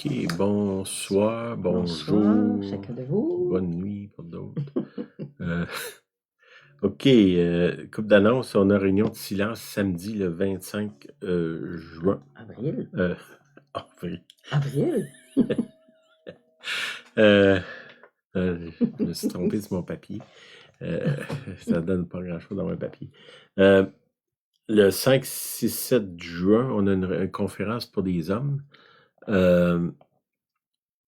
OK, bonsoir, Bonsoir, bonjour, chacun de vous. bonne nuit pour d'autres. Euh, OK, couple d'annonces, on a réunion de silence samedi le 25 juin. Avril. Euh, avril. Avril? Euh, je me suis trompé sur mon papier. Ça donne pas grand-chose dans mon papier. Le 5, 6, 7 juin, on a une conférence pour des hommes.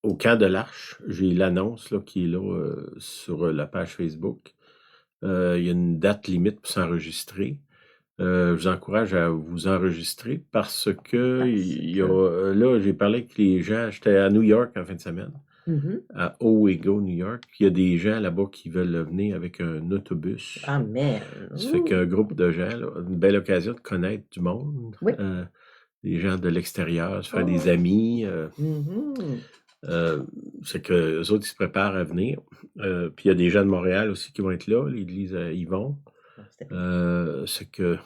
Au camp de l'Arche, j'ai l'annonce là, qui est là sur la page Facebook. Il y a une date limite pour s'enregistrer. Je vous encourage à vous enregistrer parce que là, j'ai parlé avec les gens. J'étais à New York en fin de semaine, à Owego, New York. Puis il y a des gens là-bas qui veulent venir avec un autobus. Amen. Ça fait qu'un groupe de gens, là, une belle occasion de connaître du monde. Oui. Des gens de l'extérieur, se faire des amis. C'est que les autres, ils se préparent à venir. Puis il y a des gens de Montréal aussi qui vont être là. L'église y vont. C'est que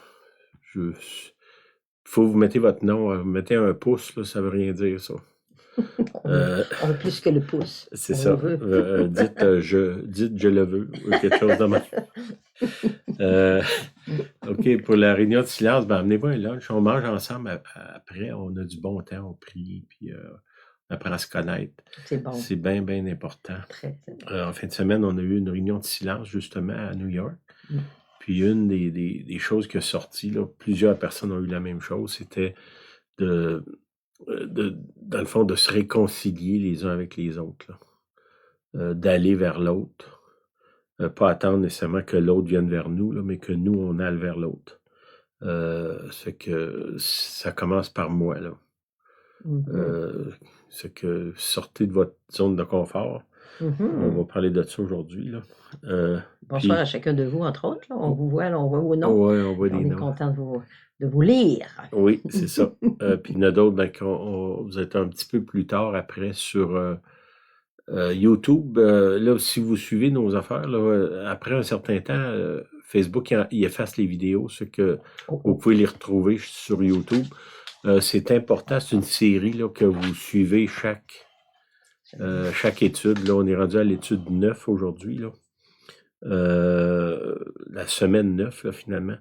faut vous mettez votre nom. Vous mettez un pouce, là, ça veut rien dire, ça. On veut plus que le pouce. C'est On ça. veut. Dites je le veux, ou quelque chose de même. OK, pour la réunion de silence, ben amenez-vous un lunch. On mange ensemble après. On a du bon temps, on prie, puis on apprend à se connaître. C'est bon. C'est bien, bien important. Très, très bon. En fin de semaine, on a eu une réunion de silence, justement, à New York. Puis une des choses qui est sortie, là, plusieurs personnes ont eu la même chose, c'était dans le fond, de se réconcilier les uns avec les autres, là. D'aller vers l'autre. Pas attendre nécessairement que l'autre vienne vers nous, là, mais que nous, on aille vers l'autre. C'est que ça commence par moi, là. C'est que sortez de votre zone de confort. On va parler de ça aujourd'hui, là. Bonsoir à chacun de vous, entre autres. Là. On vous voit, là, on voit vos noms. Oui, on voit des On noms. est content de vous lire. Oui, c'est ça. Puis il y en a d'autres, ben, vous êtes un petit peu plus tard après sur YouTube. Là, si vous suivez nos affaires, là, après un certain temps, Facebook, il efface les vidéos, ce que vous pouvez les retrouver sur YouTube. C'est important, c'est une série là, que vous suivez chaque étude. Là, on est rendu à l'étude 9 aujourd'hui, là. La semaine 9, là, finalement.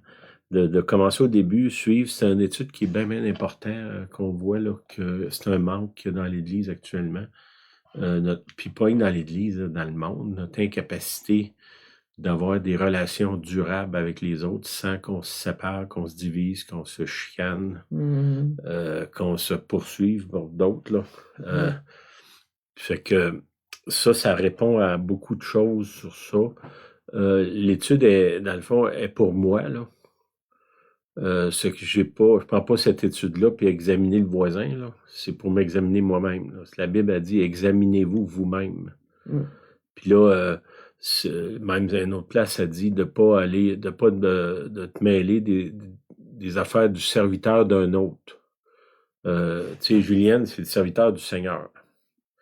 De commencer au début, suivre, c'est une étude qui est bien, bien important, qu'on voit là, que c'est un manque qu'il y a dans l'Église actuellement. Puis pas dans l'Église, dans le monde, notre incapacité d'avoir des relations durables avec les autres sans qu'on se sépare, qu'on se divise, qu'on se chicane, qu'on se poursuive pour d'autres, là. Fait que ça répond à beaucoup de choses sur ça. L'étude est, dans le fond, est pour moi, là. C'est que je prends pas cette étude-là puis examiner le voisin, là. C'est pour m'examiner moi-même, là. La Bible a dit, examinez-vous vous-même. Puis là, même à une autre place, ça dit de pas te mêler des affaires du serviteur d'un autre. Tu sais, Julienne, c'est le serviteur du Seigneur.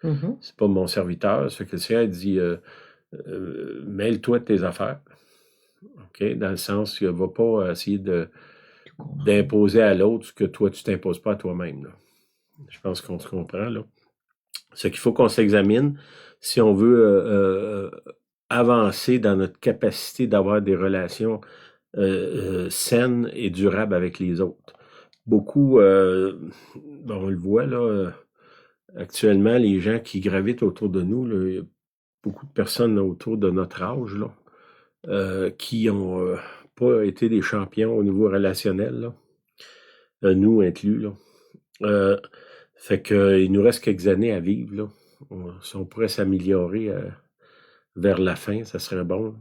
C'est pas mon serviteur. Ça fait que le Seigneur dit, mêle-toi de tes affaires. OK? Dans le sens qu'il va pas essayer d'imposer à l'autre ce que toi, tu t'imposes pas à toi-même, là. Je pense qu'on se comprend, là. C'est qu'il faut qu'on s'examine si on veut avancer dans notre capacité d'avoir des relations saines et durables avec les autres. Beaucoup, on le voit, là, actuellement, les gens qui gravitent autour de nous, là, il y a beaucoup de personnes autour de notre âge, là, qui ont pas été des champions au niveau relationnel, là. Nous inclus, là. Fait que il nous reste quelques années à vivre, là. Si on pourrait s'améliorer vers la fin, ça serait bon.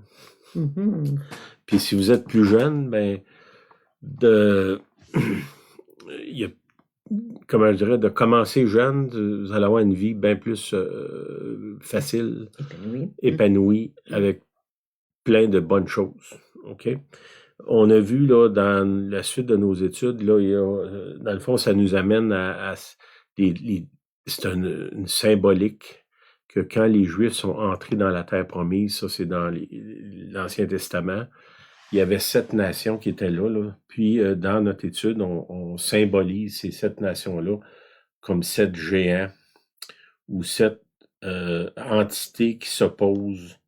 Puis si vous êtes plus jeune, ben il y a, comment je dirais, de commencer jeune, vous allez avoir une vie bien plus facile, épanouie, avec plein de bonnes choses. OK? On a vu, là, dans la suite de nos études, là, dans le fond, ça nous amène c'est une symbolique que quand les Juifs sont entrés dans la terre promise, ça c'est dans l'Ancien Testament, il y avait 7 nations qui étaient là. Puis dans notre étude, on symbolise ces 7 nations-là comme 7 géants ou cette entité qui s'oppose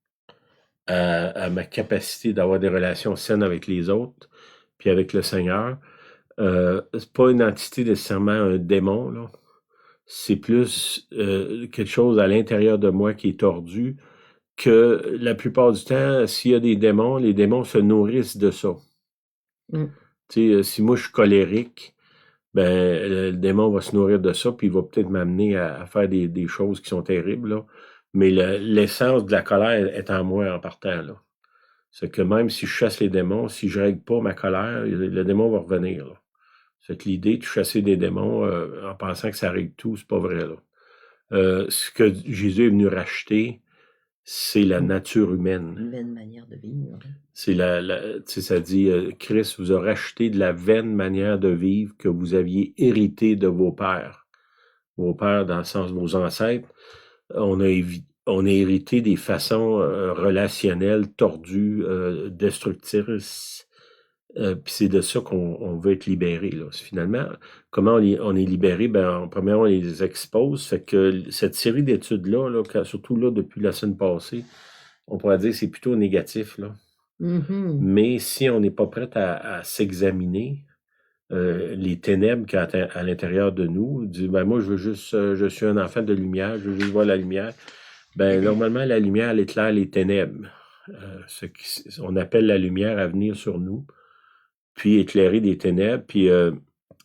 à ma capacité d'avoir des relations saines avec les autres, puis avec le Seigneur. C'est pas une entité nécessairement un démon, là. C'est plus quelque chose à l'intérieur de moi qui est tordu, que la plupart du temps, s'il y a des démons, les démons se nourrissent de ça. Mm. Tu sais, si moi je suis colérique, ben le démon va se nourrir de ça, puis il va peut-être m'amener à faire des choses qui sont terribles, là. Mais l'essence de la colère est en moi en partant, là. C'est que même si je chasse les démons, si je règle pas ma colère, le démon va revenir, là. C'est que l'idée de chasser des démons en pensant que ça règle tout, c'est pas vrai, là. Ce que Jésus est venu racheter, c'est la nature humaine. Une vaine manière de vivre. C'est tu sais, ça dit, Christ vous a racheté de la vaine manière de vivre que vous aviez hérité de vos pères. Vos pères, dans le sens de vos ancêtres, on a hérité des façons relationnelles tordues, destructrices. Puis c'est de ça qu'on veut être libéré, là. Finalement, comment on est libéré? Ben, premièrement, on les expose. Fait que cette série d'études-là, là, surtout là, depuis la semaine passée, on pourrait dire que c'est plutôt négatif, là. Mm-hmm. Mais si on n'est pas prêt à s'examiner, les ténèbres qu'il y a à l'intérieur de nous, dit, ben moi, je suis un enfant de lumière, je veux juste voir la lumière. Ben, normalement, la lumière, elle éclaire les ténèbres. On appelle la lumière à venir sur nous, puis éclairer des ténèbres. Puis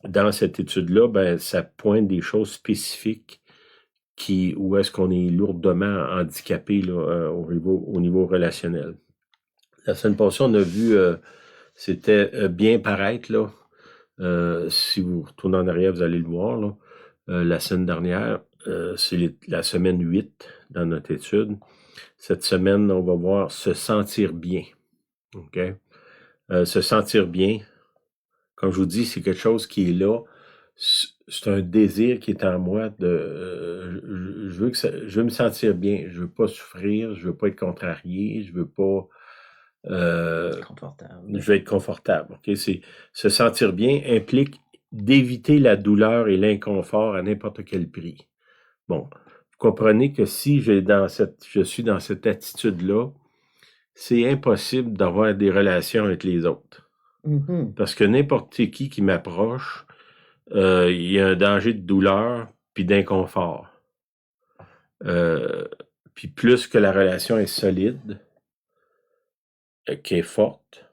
dans cette étude-là, ben, ça pointe des choses spécifiques où est-ce qu'on est lourdement handicapé là, au niveau relationnel. La semaine passée, on a vu, c'était bien paraître, là. Si vous retournez en arrière, vous allez le voir, là. La semaine dernière, c'est la semaine 8 dans notre étude. Cette semaine, on va voir se sentir bien. OK? Se sentir bien, comme je vous dis, c'est quelque chose qui est là. C'est un désir qui est en moi je veux me sentir bien. Je veux pas souffrir, je veux pas être contrarié, je veux pas Confortable. je veux être confortable. OK? Se sentir bien implique d'éviter la douleur et l'inconfort à n'importe quel prix. Bon, vous comprenez que si je suis dans cette attitude-là, c'est impossible d'avoir des relations avec les autres. Mm-hmm. Parce que n'importe qui m'approche, il y a un danger de douleur puis d'inconfort. Puis plus que la relation est solide, qui est forte,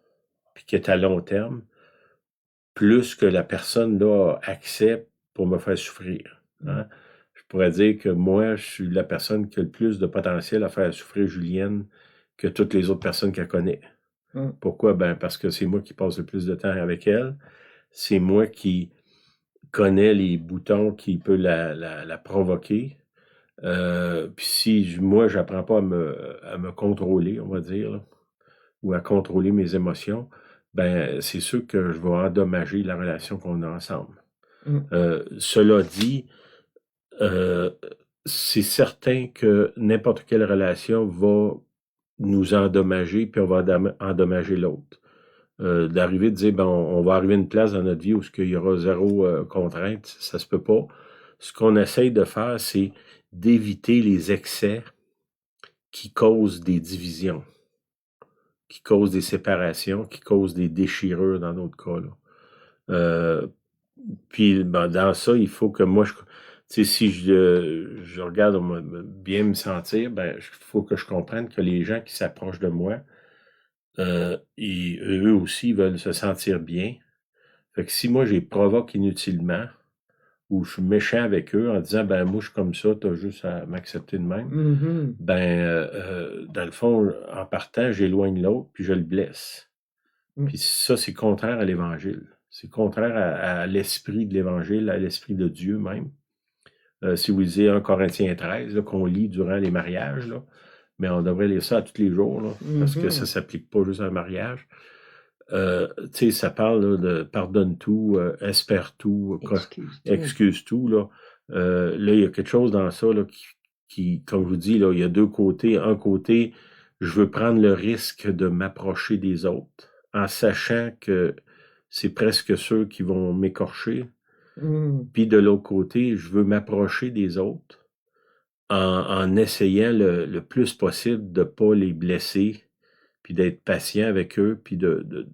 puis qui est à long terme, plus que la personne là a accès pour me faire souffrir. Hein? Je pourrais dire que moi, je suis la personne qui a le plus de potentiel à faire souffrir Julienne que toutes les autres personnes qu'elle connaît. Mm. Pourquoi? Ben parce que c'est moi qui passe le plus de temps avec elle. C'est moi qui connais les boutons qui peuvent la provoquer. Puis si moi, j'apprends pas à me contrôler, on va dire, là, ou à contrôler mes émotions, ben c'est sûr que je vais endommager la relation qu'on a ensemble. Mm. Cela dit, c'est certain que n'importe quelle relation va nous endommager, puis on va endommager l'autre. D'arriver de dire, ben, on va arriver à une place dans notre vie où il y aura zéro contrainte, ça se peut pas. Ce qu'on essaye de faire, c'est d'éviter les excès qui causent des divisions, qui causent des séparations, qui causent des déchirures dans d'autres cas, là. Puis ben, dans ça, il faut que moi, tu sais, si je regarde bien me sentir, ben, il faut que je comprenne que les gens qui s'approchent de moi, eux aussi veulent se sentir bien. Fait que si moi, je les provoque inutilement, ou je suis méchant avec eux en disant, ben moi, je suis comme ça, t'as juste à m'accepter de même, Mm-hmm. ben, dans le fond, en partant, j'éloigne l'autre, puis je le blesse. Mm. Puis ça, c'est contraire à l'Évangile. C'est contraire à l'esprit de l'Évangile, à l'esprit de Dieu même. Si vous lisez 1 Corinthiens 13, là, qu'on lit durant les mariages, là, mais on devrait lire ça à tous les jours, là, parce que ça Mm-hmm. ne s'applique pas juste à un mariage. Tu sais, ça parle là, de pardonne tout, espère tout, excuse tout. Là, là, il y a quelque chose dans ça là, qui, comme je vous dis, là, il y a deux côtés. Un côté, je veux prendre le risque de m'approcher des autres en sachant que c'est presque ceux qui vont m'écorcher. Mm. Puis de l'autre côté, je veux m'approcher des autres en essayant le plus possible de ne pas les blesser, puis d'être patient avec eux, puis de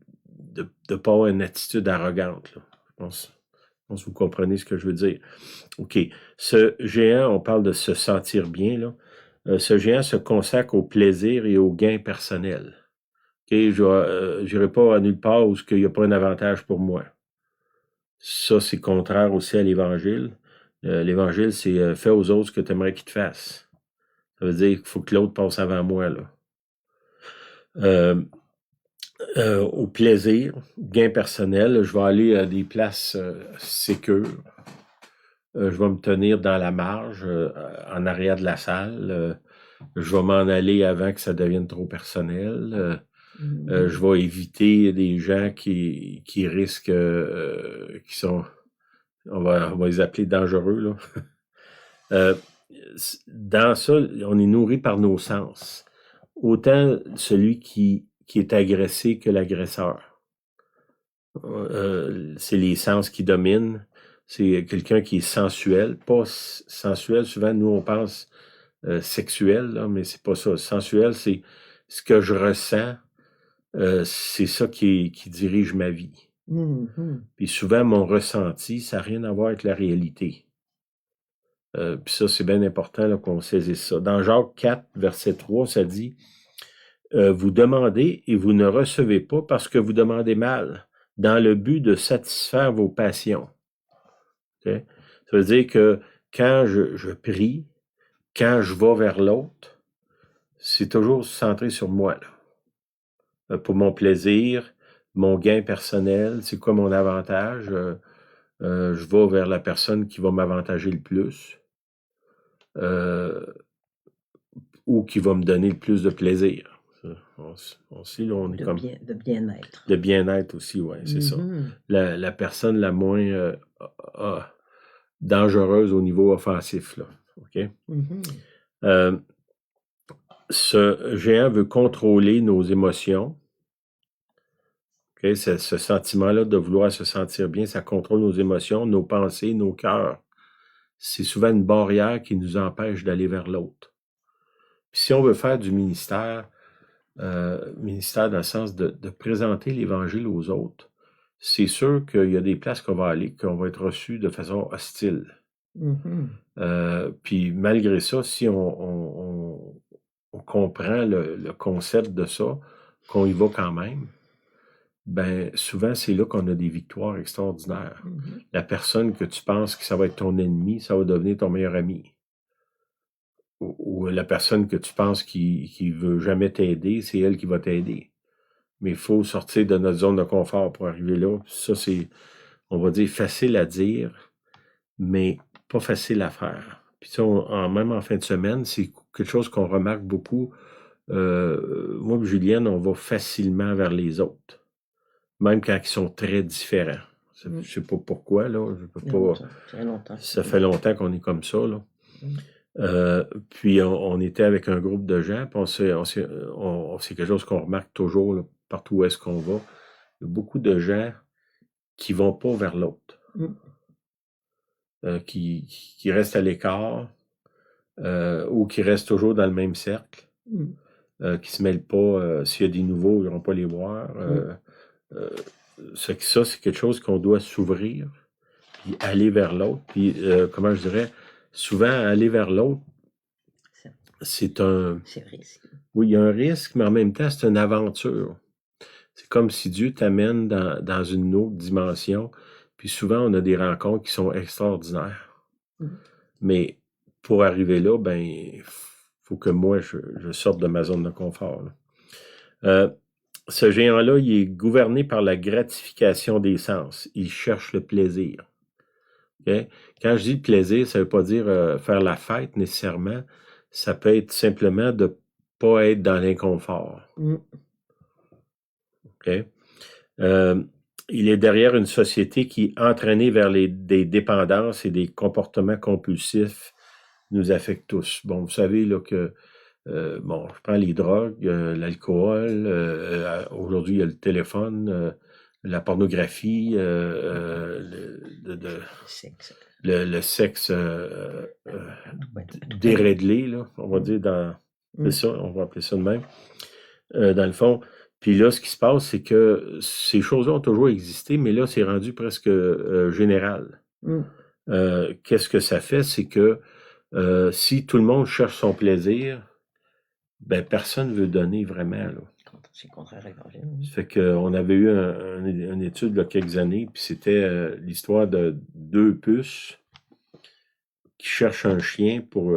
pas avoir une attitude arrogante, là. Je pense que vous comprenez ce que je veux dire. OK. Ce géant, on parle de se sentir bien, là. Ce géant se consacre au plaisir et au gain personnel. OK? Je n'irai pas à nulle part où il n'y a pas un avantage pour moi. Ça, c'est contraire aussi à l'Évangile. L'Évangile, c'est fais aux autres ce que tu aimerais qu'ils te fassent. Ça veut dire qu'il faut que l'autre passe avant moi, là. Au plaisir, gain personnel, je vais aller à des places sécures. Je vais me tenir dans la marge, en arrière de la salle. Je vais m'en aller avant que ça devienne trop personnel. Je vais éviter des gens qui risquent, qui sont, on va les appeler dangereux, là. Dans ça, on est nourri par nos sens. Autant celui qui est agressé que l'agresseur. C'est les sens qui dominent. C'est quelqu'un qui est sensuel. Pas sensuel, souvent, nous, on pense sexuel, là, mais c'est pas ça. Sensuel, c'est ce que je ressens. C'est ça qui dirige ma vie. Puis souvent, mon ressenti, ça n'a rien à voir avec la réalité. Puis ça, c'est bien important là, qu'on saisisse ça. Dans Jacques 4, verset 3, ça dit « Vous demandez et vous ne recevez pas parce que vous demandez mal, dans le but de satisfaire vos passions. Okay? » Ça veut dire que quand je prie, quand je vais vers l'autre, c'est toujours centré sur moi, là. Pour mon plaisir, mon gain personnel, c'est quoi mon avantage? Je vais vers la personne qui va m'avantager le plus. Ou qui va me donner le plus de plaisir. On sait, là, on est comme... De bien-être. De bien-être aussi, oui, c'est ça. La personne la moins dangereuse au niveau offensif, là. OK? Ce géant veut contrôler nos émotions. Okay? Ce sentiment-là de vouloir se sentir bien, ça contrôle nos émotions, nos pensées, nos cœurs. C'est souvent une barrière qui nous empêche d'aller vers l'autre. Puis si on veut faire du ministère dans le sens de présenter l'Évangile aux autres, c'est sûr qu'il y a des places qu'on va aller, qu'on va être reçu de façon hostile. Puis malgré ça, si on comprend le concept de ça, qu'on y va quand même, ben souvent c'est là qu'on a des victoires extraordinaires. La personne que tu penses que ça va être ton ennemi, ça va devenir ton meilleur ami. Ou la personne que tu penses qui veut jamais t'aider, c'est elle qui va t'aider. Mais il faut sortir de notre zone de confort pour arriver là. Ça, c'est, on va dire, facile à dire, mais pas facile à faire. Puis ça, même en fin de semaine, c'est quelque chose qu'on remarque beaucoup. Moi et Julienne, on va facilement vers les autres, même quand ils sont très différents. Je sais pas pourquoi, là. Je peux pas. Ça fait longtemps qu'on est comme ça, là. Puis on était avec un groupe de gens, puis c'est quelque chose qu'on remarque toujours là, partout où est-ce qu'on va. Il y a beaucoup de gens qui vont pas vers l'autre, qui restent à l'écart, ou qui restent toujours dans le même cercle, qui se mêlent pas. S'il y a des nouveaux, ils n'iront pas les voir. Ça, c'est quelque chose qu'on doit s'ouvrir, puis aller vers l'autre. Puis, comment je dirais, souvent, aller vers l'autre, c'est un... C'est risque. Oui, il y a un risque, mais en même temps, c'est une aventure. C'est comme si Dieu t'amène dans une autre dimension. Puis souvent, on a des rencontres qui sont extraordinaires. Mais pour arriver là, ben, il faut que moi, je sorte de ma zone de confort, là. Ce géant-là, il est gouverné par la gratification des sens. Il cherche le plaisir. Okay? Quand je dis le plaisir, ça ne veut pas dire faire la fête nécessairement. Ça peut être simplement de ne pas être dans l'inconfort. Okay? Il est derrière une société qui, entraînée vers des dépendances et des comportements compulsifs, nous affecte tous. Bon, vous savez là, que je prends les drogues, l'alcool, aujourd'hui il y a le téléphone, la pornographie, le sexe Ouais, tout à fait. déréglé, là, on va dire, c'est ça, on va appeler ça de même, dans le fond. Puis là, ce qui se passe, c'est que ces choses-là ont toujours existé, mais là, c'est rendu presque général. Qu'est-ce que ça fait? C'est que si tout le monde cherche son plaisir, ben personne veut donner vraiment, là. C'est contraire à l'Évangile. Ça fait qu'on avait eu une étude il y a quelques années, puis c'était l'histoire de 2 puces qui cherchent un chien pour,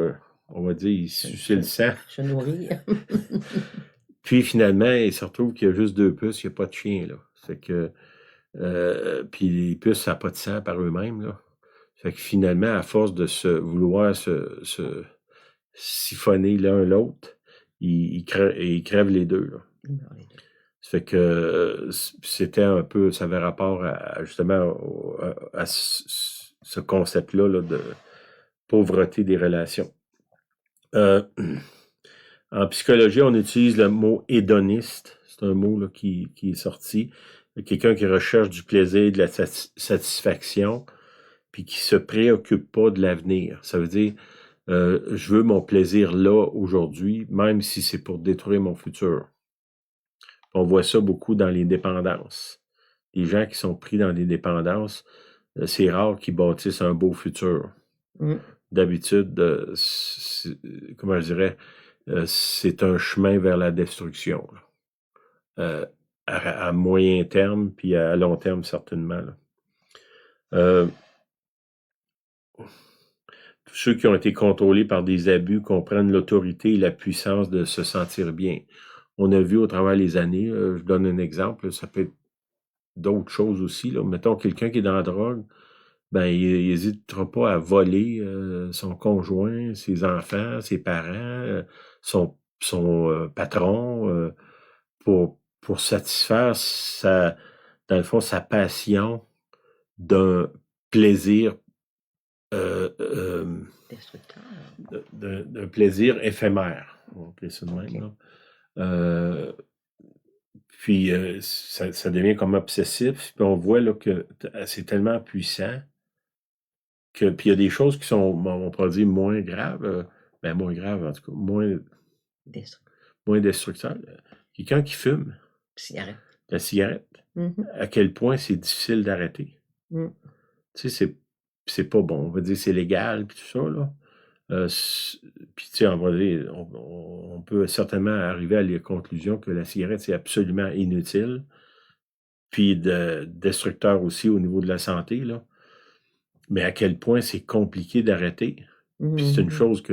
on va dire, il sucer le sang. Se nourrir. Puis finalement, il se retrouve qu'il y a juste 2 puces, il n'y a pas de chien, là. Fait que, puis les puces, ça n'a pas de sang par eux-mêmes, là. Fait que finalement, à force de vouloir se siphonner l'un l'autre, ils crèvent les deux, là. Ça fait que c'était un peu, ça avait rapport justement à ce concept-là là, de pauvreté des relations. En psychologie, on utilise le mot hédoniste. C'est un mot là, qui est sorti. Quelqu'un qui recherche du plaisir et de la satisfaction, puis qui se préoccupe pas de l'avenir. Ça veut dire, je veux mon plaisir là, aujourd'hui, même si c'est pour détruire mon futur. On voit ça beaucoup dans les dépendances. Les gens qui sont pris dans les dépendances, c'est rare qu'ils bâtissent un beau futur. D'habitude, comment je dirais, c'est un chemin vers la destruction. À moyen terme, puis à long terme, certainement. Tous ceux qui ont été contrôlés par des abus comprennent l'autorité et la puissance de se sentir bien. On a vu au travers des années, je donne un exemple, ça peut être d'autres choses aussi. Là. Mettons quelqu'un qui est dans la drogue, ben il n'hésitera pas à voler son conjoint, ses enfants, ses parents, son patron pour satisfaire dans le fond, sa passion d'un plaisir Destructeur. d'un plaisir éphémère. On va appeler ça de même. Là. Puis ça devient comme obsessif. Puis on voit là, que c'est tellement puissant que. Puis il y a des choses qui sont, on pourrait dire, moins graves. Ben moins graves, en tout cas, moins destructeurs. Quelqu'un qui fume. La cigarette. À quel point c'est difficile d'arrêter. Tu sais, c'est pas bon. On va dire c'est légal, puis tout ça, là. Puis, tu sais, on peut certainement arriver à la conclusion que la cigarette, c'est absolument inutile, puis destructeur aussi au niveau de la santé, là. Mais à quel point c'est compliqué d'arrêter. Puis c'est une chose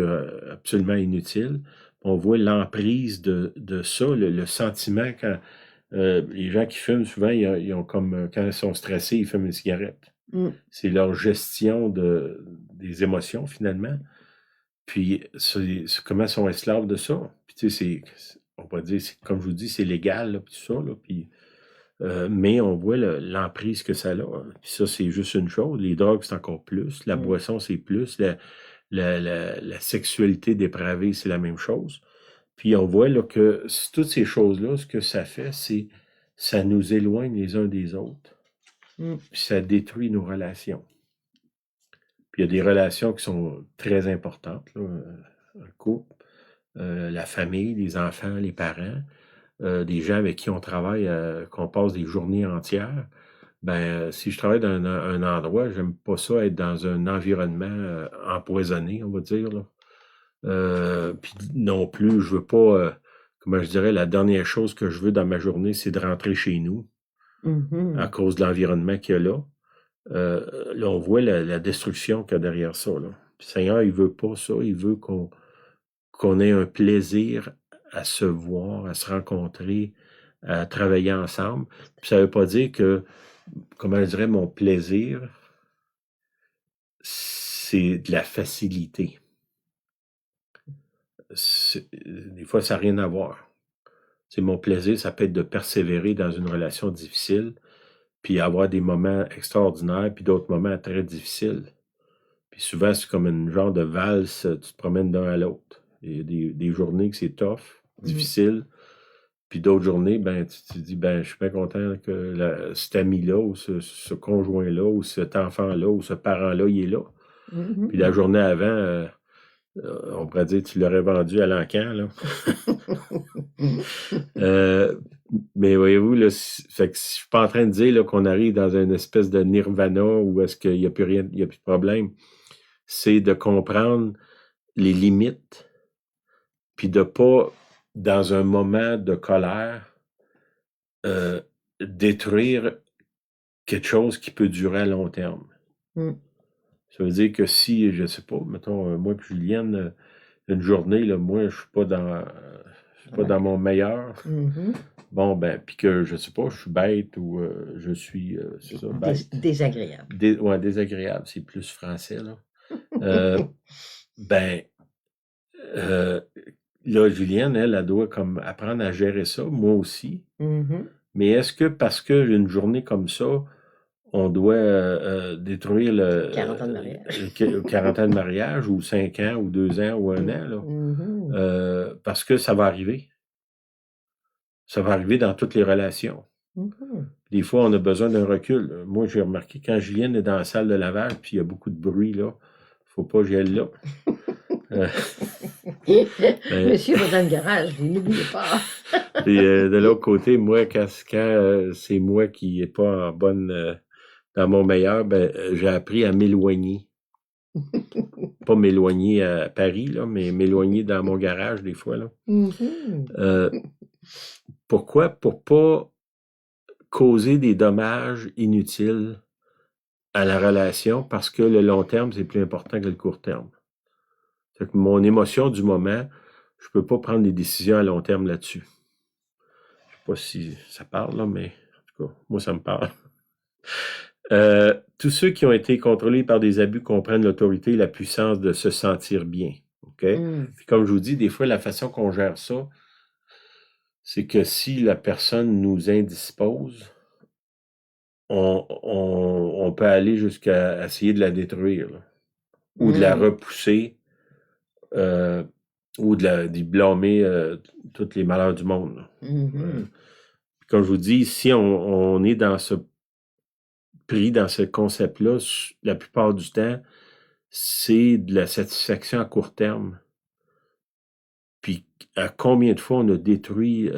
absolument inutile. On voit l'emprise de ça, le sentiment quand les gens qui fument, souvent, ils ont comme, quand ils sont stressés, ils fument une cigarette. C'est leur gestion des émotions, finalement. Puis, comment ils sont esclaves de ça? Puis, tu sais, on va dire, comme je vous dis, c'est légal, là, puis tout ça, là, puis, mais on voit l'emprise que ça a. Puis ça, c'est juste une chose. Les drogues, c'est encore plus. La boisson, c'est plus. La sexualité dépravée, c'est la même chose. Puis, on voit là, que toutes ces choses-là, ce que ça fait, c'est ça nous éloigne les uns des autres. Puis, ça détruit nos relations. Puis il y a des relations qui sont très importantes, là, un couple, la famille, les enfants, les parents, des gens avec qui on travaille, qu'on passe des journées entières. Ben, si je travaille dans un endroit, j'aime pas ça être dans un environnement empoisonné, on va dire. Là. Puis non plus, je veux pas, comment je dirais, la dernière chose que je veux dans ma journée, c'est de rentrer chez nous à cause de l'environnement qu'il y a là. Là, on voit la destruction qu'il y a derrière ça. Là. Puis, le Seigneur, il veut pas ça. Il veut qu'on ait un plaisir à se voir, à se rencontrer, à travailler ensemble. Puis, ça veut pas dire que, comment je dirais, mon plaisir, c'est de la facilité. Des fois, ça n'a rien à voir. C'est mon plaisir, ça peut être de persévérer dans une relation difficile, puis avoir des moments extraordinaires, puis d'autres moments très difficiles. Puis souvent, c'est comme une genre de valse, tu te promènes d'un à l'autre. Il y a des journées que c'est tough, difficile. Puis d'autres journées, ben, tu te dis, ben, je suis bien content que cet ami-là, ou ce conjoint-là, ou cet enfant-là, ou ce parent-là, il est là. Puis la journée avant, on pourrait dire tu l'aurais vendu à l'encan, là. Mais voyez-vous, là, fait que je suis pas en train de dire là, qu'on arrive dans une espèce de nirvana où est-ce qu'il n'y a plus rien, il n'y a plus de problème. C'est de comprendre les limites, puis de pas, dans un moment de colère, détruire quelque chose qui peut durer à long terme. Ça veut dire que si, je sais pas, mettons, moi et Julienne, une journée, là, moi, je suis pas dans mon meilleur. Bon, ben, puis que, je sais pas, je suis bête ou je suis, c'est ça, bête. Désagréable. Ouais, désagréable, c'est plus français, là. Là, Julienne, elle doit comme apprendre à gérer ça, moi aussi. Mais est-ce que parce qu'une journée comme ça, on doit détruire 40 ans de mariage. 40 ans de mariage ou 5 ans ou 2 ans ou 1 an, là? Parce que ça va arriver. Ça va arriver dans toutes les relations. Des fois, on a besoin d'un recul. Moi, j'ai remarqué quand Julienne est dans la salle de lavage puis il y a beaucoup de bruit, là, faut pas que j'aille là. Monsieur va dans le garage, n'oubliez pas. Et de l'autre côté, moi, quand c'est moi qui n'est pas en bonne, dans mon meilleur, ben, j'ai appris à m'éloigner. Pas m'éloigner à Paris, là, mais m'éloigner dans mon garage des fois, là. Pourquoi? Pour pas causer des dommages inutiles à la relation, parce que le long terme, c'est plus important que le court terme. Fait que mon émotion du moment, je peux pas prendre des décisions à long terme là-dessus. Je sais pas si ça parle, là, mais en tout cas, moi, ça me parle. Tous ceux qui ont été contrôlés par des abus comprennent l'autorité et la puissance de se sentir bien. OK? Puis comme je vous dis, des fois, la façon qu'on gère ça, c'est que si la personne nous indispose, on peut aller jusqu'à essayer de la détruire, là, ou de la repousser, ou d'y blâmer tous les malheurs du monde. Comme je vous dis, si on est pris dans ce concept-là, la plupart du temps, c'est de la satisfaction à court terme. Puis à combien de fois on a détruit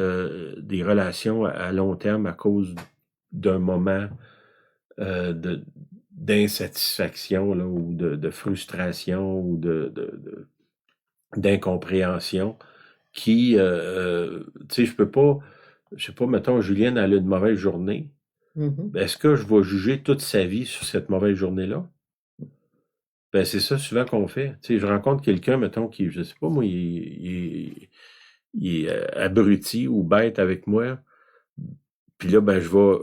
des relations à long terme à cause d'un moment d'insatisfaction là, ou de frustration ou d'incompréhension qui, tu sais, je sais pas, mettons, Julienne, elle a une mauvaise journée. Est-ce que je vais juger toute sa vie sur cette mauvaise journée-là? Ben, c'est ça souvent qu'on fait. Tu sais, je rencontre quelqu'un, mettons, qui, je sais pas, moi, il est abruti ou bête avec moi. Puis là, ben, je vais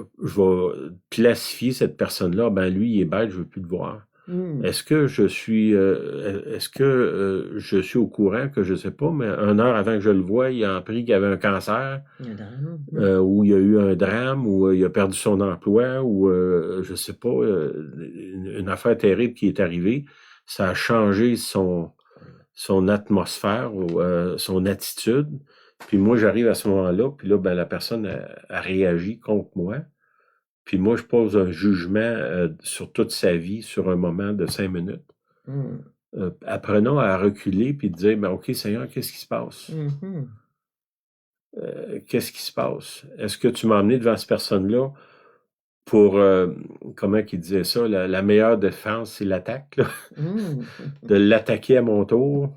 classifier cette personne-là. Ben, lui, il est bête, je veux plus le voir. Est-ce que je suis au courant que je sais pas, mais 1 heure avant que je le voie, il a appris qu'il avait un cancer, ou il y a eu un drame, ou il a perdu son emploi, ou je sais pas, une affaire terrible qui est arrivée. Ça a changé son atmosphère ou son attitude. Puis moi, j'arrive à ce moment-là, puis là, ben, la personne a réagi contre moi. Puis moi, je pose un jugement sur toute sa vie, sur un moment de 5 minutes. Apprenons à reculer puis de dire, ben, OK, Seigneur, qu'est-ce qui se passe? Qu'est-ce qui se passe? Est-ce que tu m'as emmené devant cette personne-là pour, comment qu'il disait ça, la meilleure défense, c'est l'attaque, là? De l'attaquer à mon tour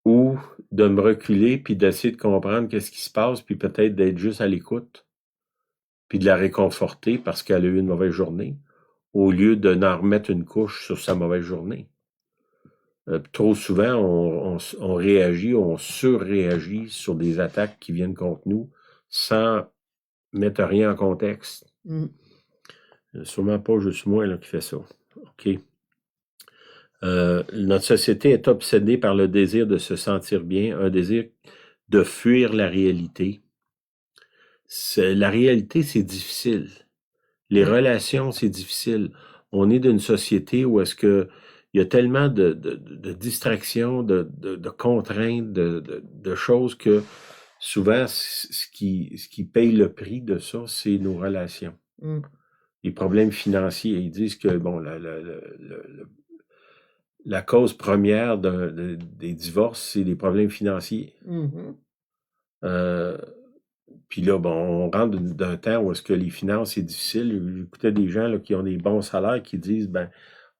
ou de me reculer puis d'essayer de comprendre qu'est-ce qui se passe puis peut-être d'être juste à l'écoute puis de la réconforter parce qu'elle a eu une mauvaise journée, au lieu de n'en remettre une couche sur sa mauvaise journée. Trop souvent, on réagit, on surréagit sur des attaques qui viennent contre nous sans mettre rien en contexte. Sûrement pas juste moi là, qui fait ça. OK. Notre société est obsédée par le désir de se sentir bien, un désir de fuir la réalité. La réalité, c'est difficile. Les relations, c'est difficile. On est d'une société où est-ce que il y a tellement de distractions, de contraintes, de choses que souvent, ce qui paye le prix de ça, c'est nos relations. Les problèmes financiers. Ils disent que, bon, la cause première des divorces, c'est les problèmes financiers. Puis là, bon, on rentre d'un temps où est-ce que les finances, c'est difficile. J'écoutais des gens là, qui ont des bons salaires qui disent, ben,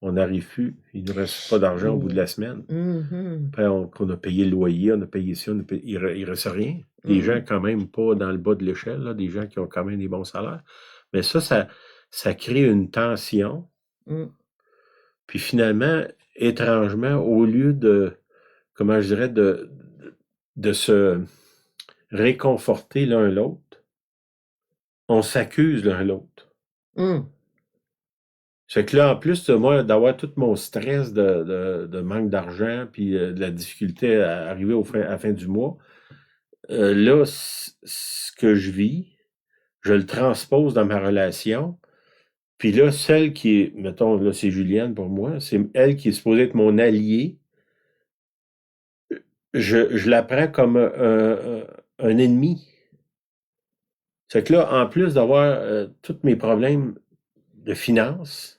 on n'arrive plus, il ne reste pas d'argent au bout de la semaine. Après, on a payé le loyer, on a payé ça, il ne reste rien. Des gens quand même pas dans le bas de l'échelle, là, des gens qui ont quand même des bons salaires. Mais ça crée une tension. Puis finalement, étrangement, au lieu de, comment je dirais, de se réconforter l'un l'autre, on s'accuse l'un l'autre. C'est que là, en plus de moi, d'avoir tout mon stress de manque d'argent, puis de la difficulté à arriver à la fin du mois, là, ce que je vis, je le transpose dans ma relation. Puis là, celle qui est, mettons, là, c'est Julienne pour moi, c'est elle qui est supposée être mon allié. Je la prends comme un ennemi. C'est que là, en plus d'avoir tous mes problèmes de finances,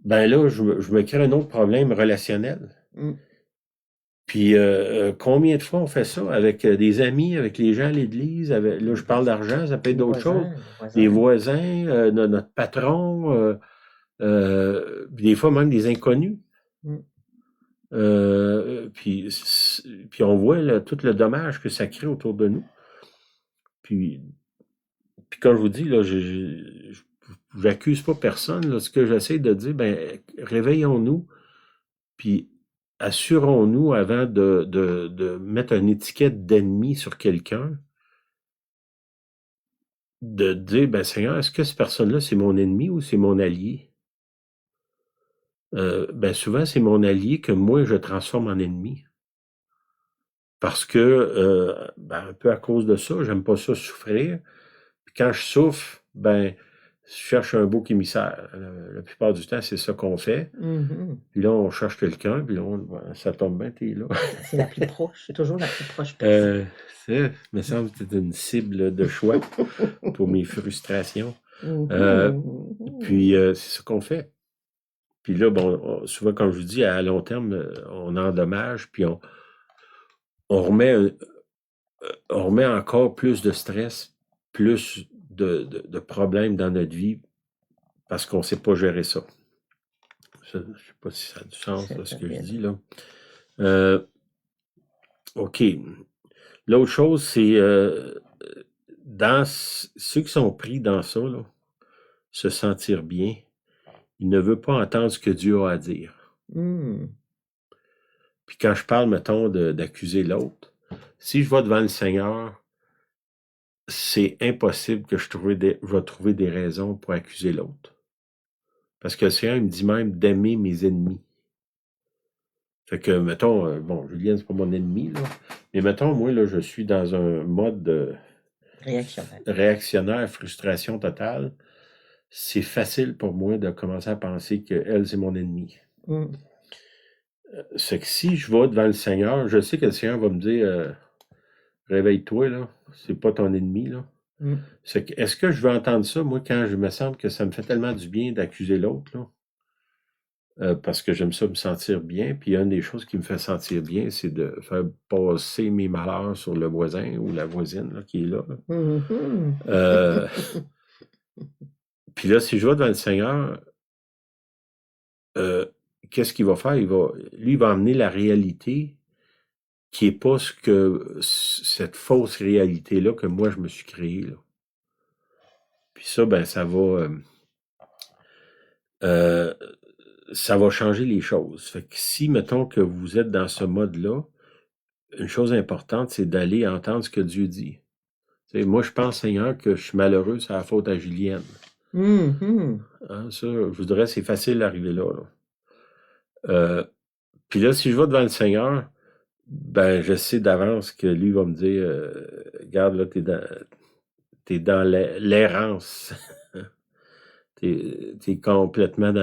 ben là, je me crée un autre problème relationnel. Puis combien de fois on fait ça avec des amis, avec les gens à l'église, là je parle d'argent, ça peut être d'autres choses. Les voisins, notre patron, des fois même des inconnus. Puis on voit là, tout le dommage que ça crée autour de nous. Puis comme je vous dis, là, j'accuse pas personne. Là, ce que j'essaie de dire, ben, réveillons-nous, puis assurons-nous avant de mettre une étiquette d'ennemi sur quelqu'un, de dire, ben Seigneur, est-ce que cette personne-là, c'est mon ennemi ou c'est mon allié? Ben souvent, c'est mon allié que moi, je transforme en ennemi. Parce que, ben, un peu à cause de ça, j'aime pas ça souffrir. Puis quand je souffre, ben, je cherche un bouc émissaire. La plupart du temps, c'est ça qu'on fait. Puis là, on cherche quelqu'un, puis là, ça tombe bien, t'es là. C'est la plus proche, c'est toujours la plus proche personne. Ça me semble que c'est une cible de choix pour mes frustrations. Puis c'est ce qu'on fait. Puis là, bon, souvent, comme je vous dis, à long terme, on endommage, puis on remet encore plus de stress, plus de problèmes dans notre vie parce qu'on ne sait pas gérer ça. Je ne sais pas si ça a du sens, là, ce que je dis là. OK. L'autre chose, c'est dans ceux qui sont pris dans ça, là, se sentir bien, ils ne veulent pas entendre ce que Dieu a à dire. Puis quand je parle, mettons, d'accuser l'autre, si je vais devant le Seigneur, c'est impossible que je vais trouver des raisons pour accuser l'autre. Parce que le Seigneur me dit même d'aimer mes ennemis. Fait que, mettons, bon, Julienne, c'est pas mon ennemi, là, mais mettons, moi, là, je suis dans un mode de réactionnaire, frustration totale. C'est facile pour moi de commencer à penser qu'elle, c'est mon ennemi. C'est que si je vais devant le Seigneur, je sais que le Seigneur va me dire réveille-toi, là, c'est pas ton ennemi, là. C'est que, est-ce que je veux entendre ça, moi, quand je me sens que ça me fait tellement du bien d'accuser l'autre, là? Parce que j'aime ça me sentir bien. Puis une des choses qui me fait sentir bien, c'est de faire passer mes malheurs sur le voisin ou la voisine là, qui est là. Puis là, si je vais devant le Seigneur, qu'est-ce qu'il va faire? Lui, il va amener la réalité qui n'est pas cette fausse réalité-là que moi, je me suis créée. Là. Puis ça, ben, ça va changer les choses. Fait que si, mettons, que vous êtes dans ce mode-là, une chose importante, c'est d'aller entendre ce que Dieu dit. T'sais, moi, je pense, Seigneur, que je suis malheureux, c'est la faute à Julienne. Hein, ça, je vous dirais, c'est facile d'arriver là. Puis là, si je vais devant le Seigneur, ben, je sais d'avance que lui va me dire, regarde, là, t'es dans l'errance. T'es complètement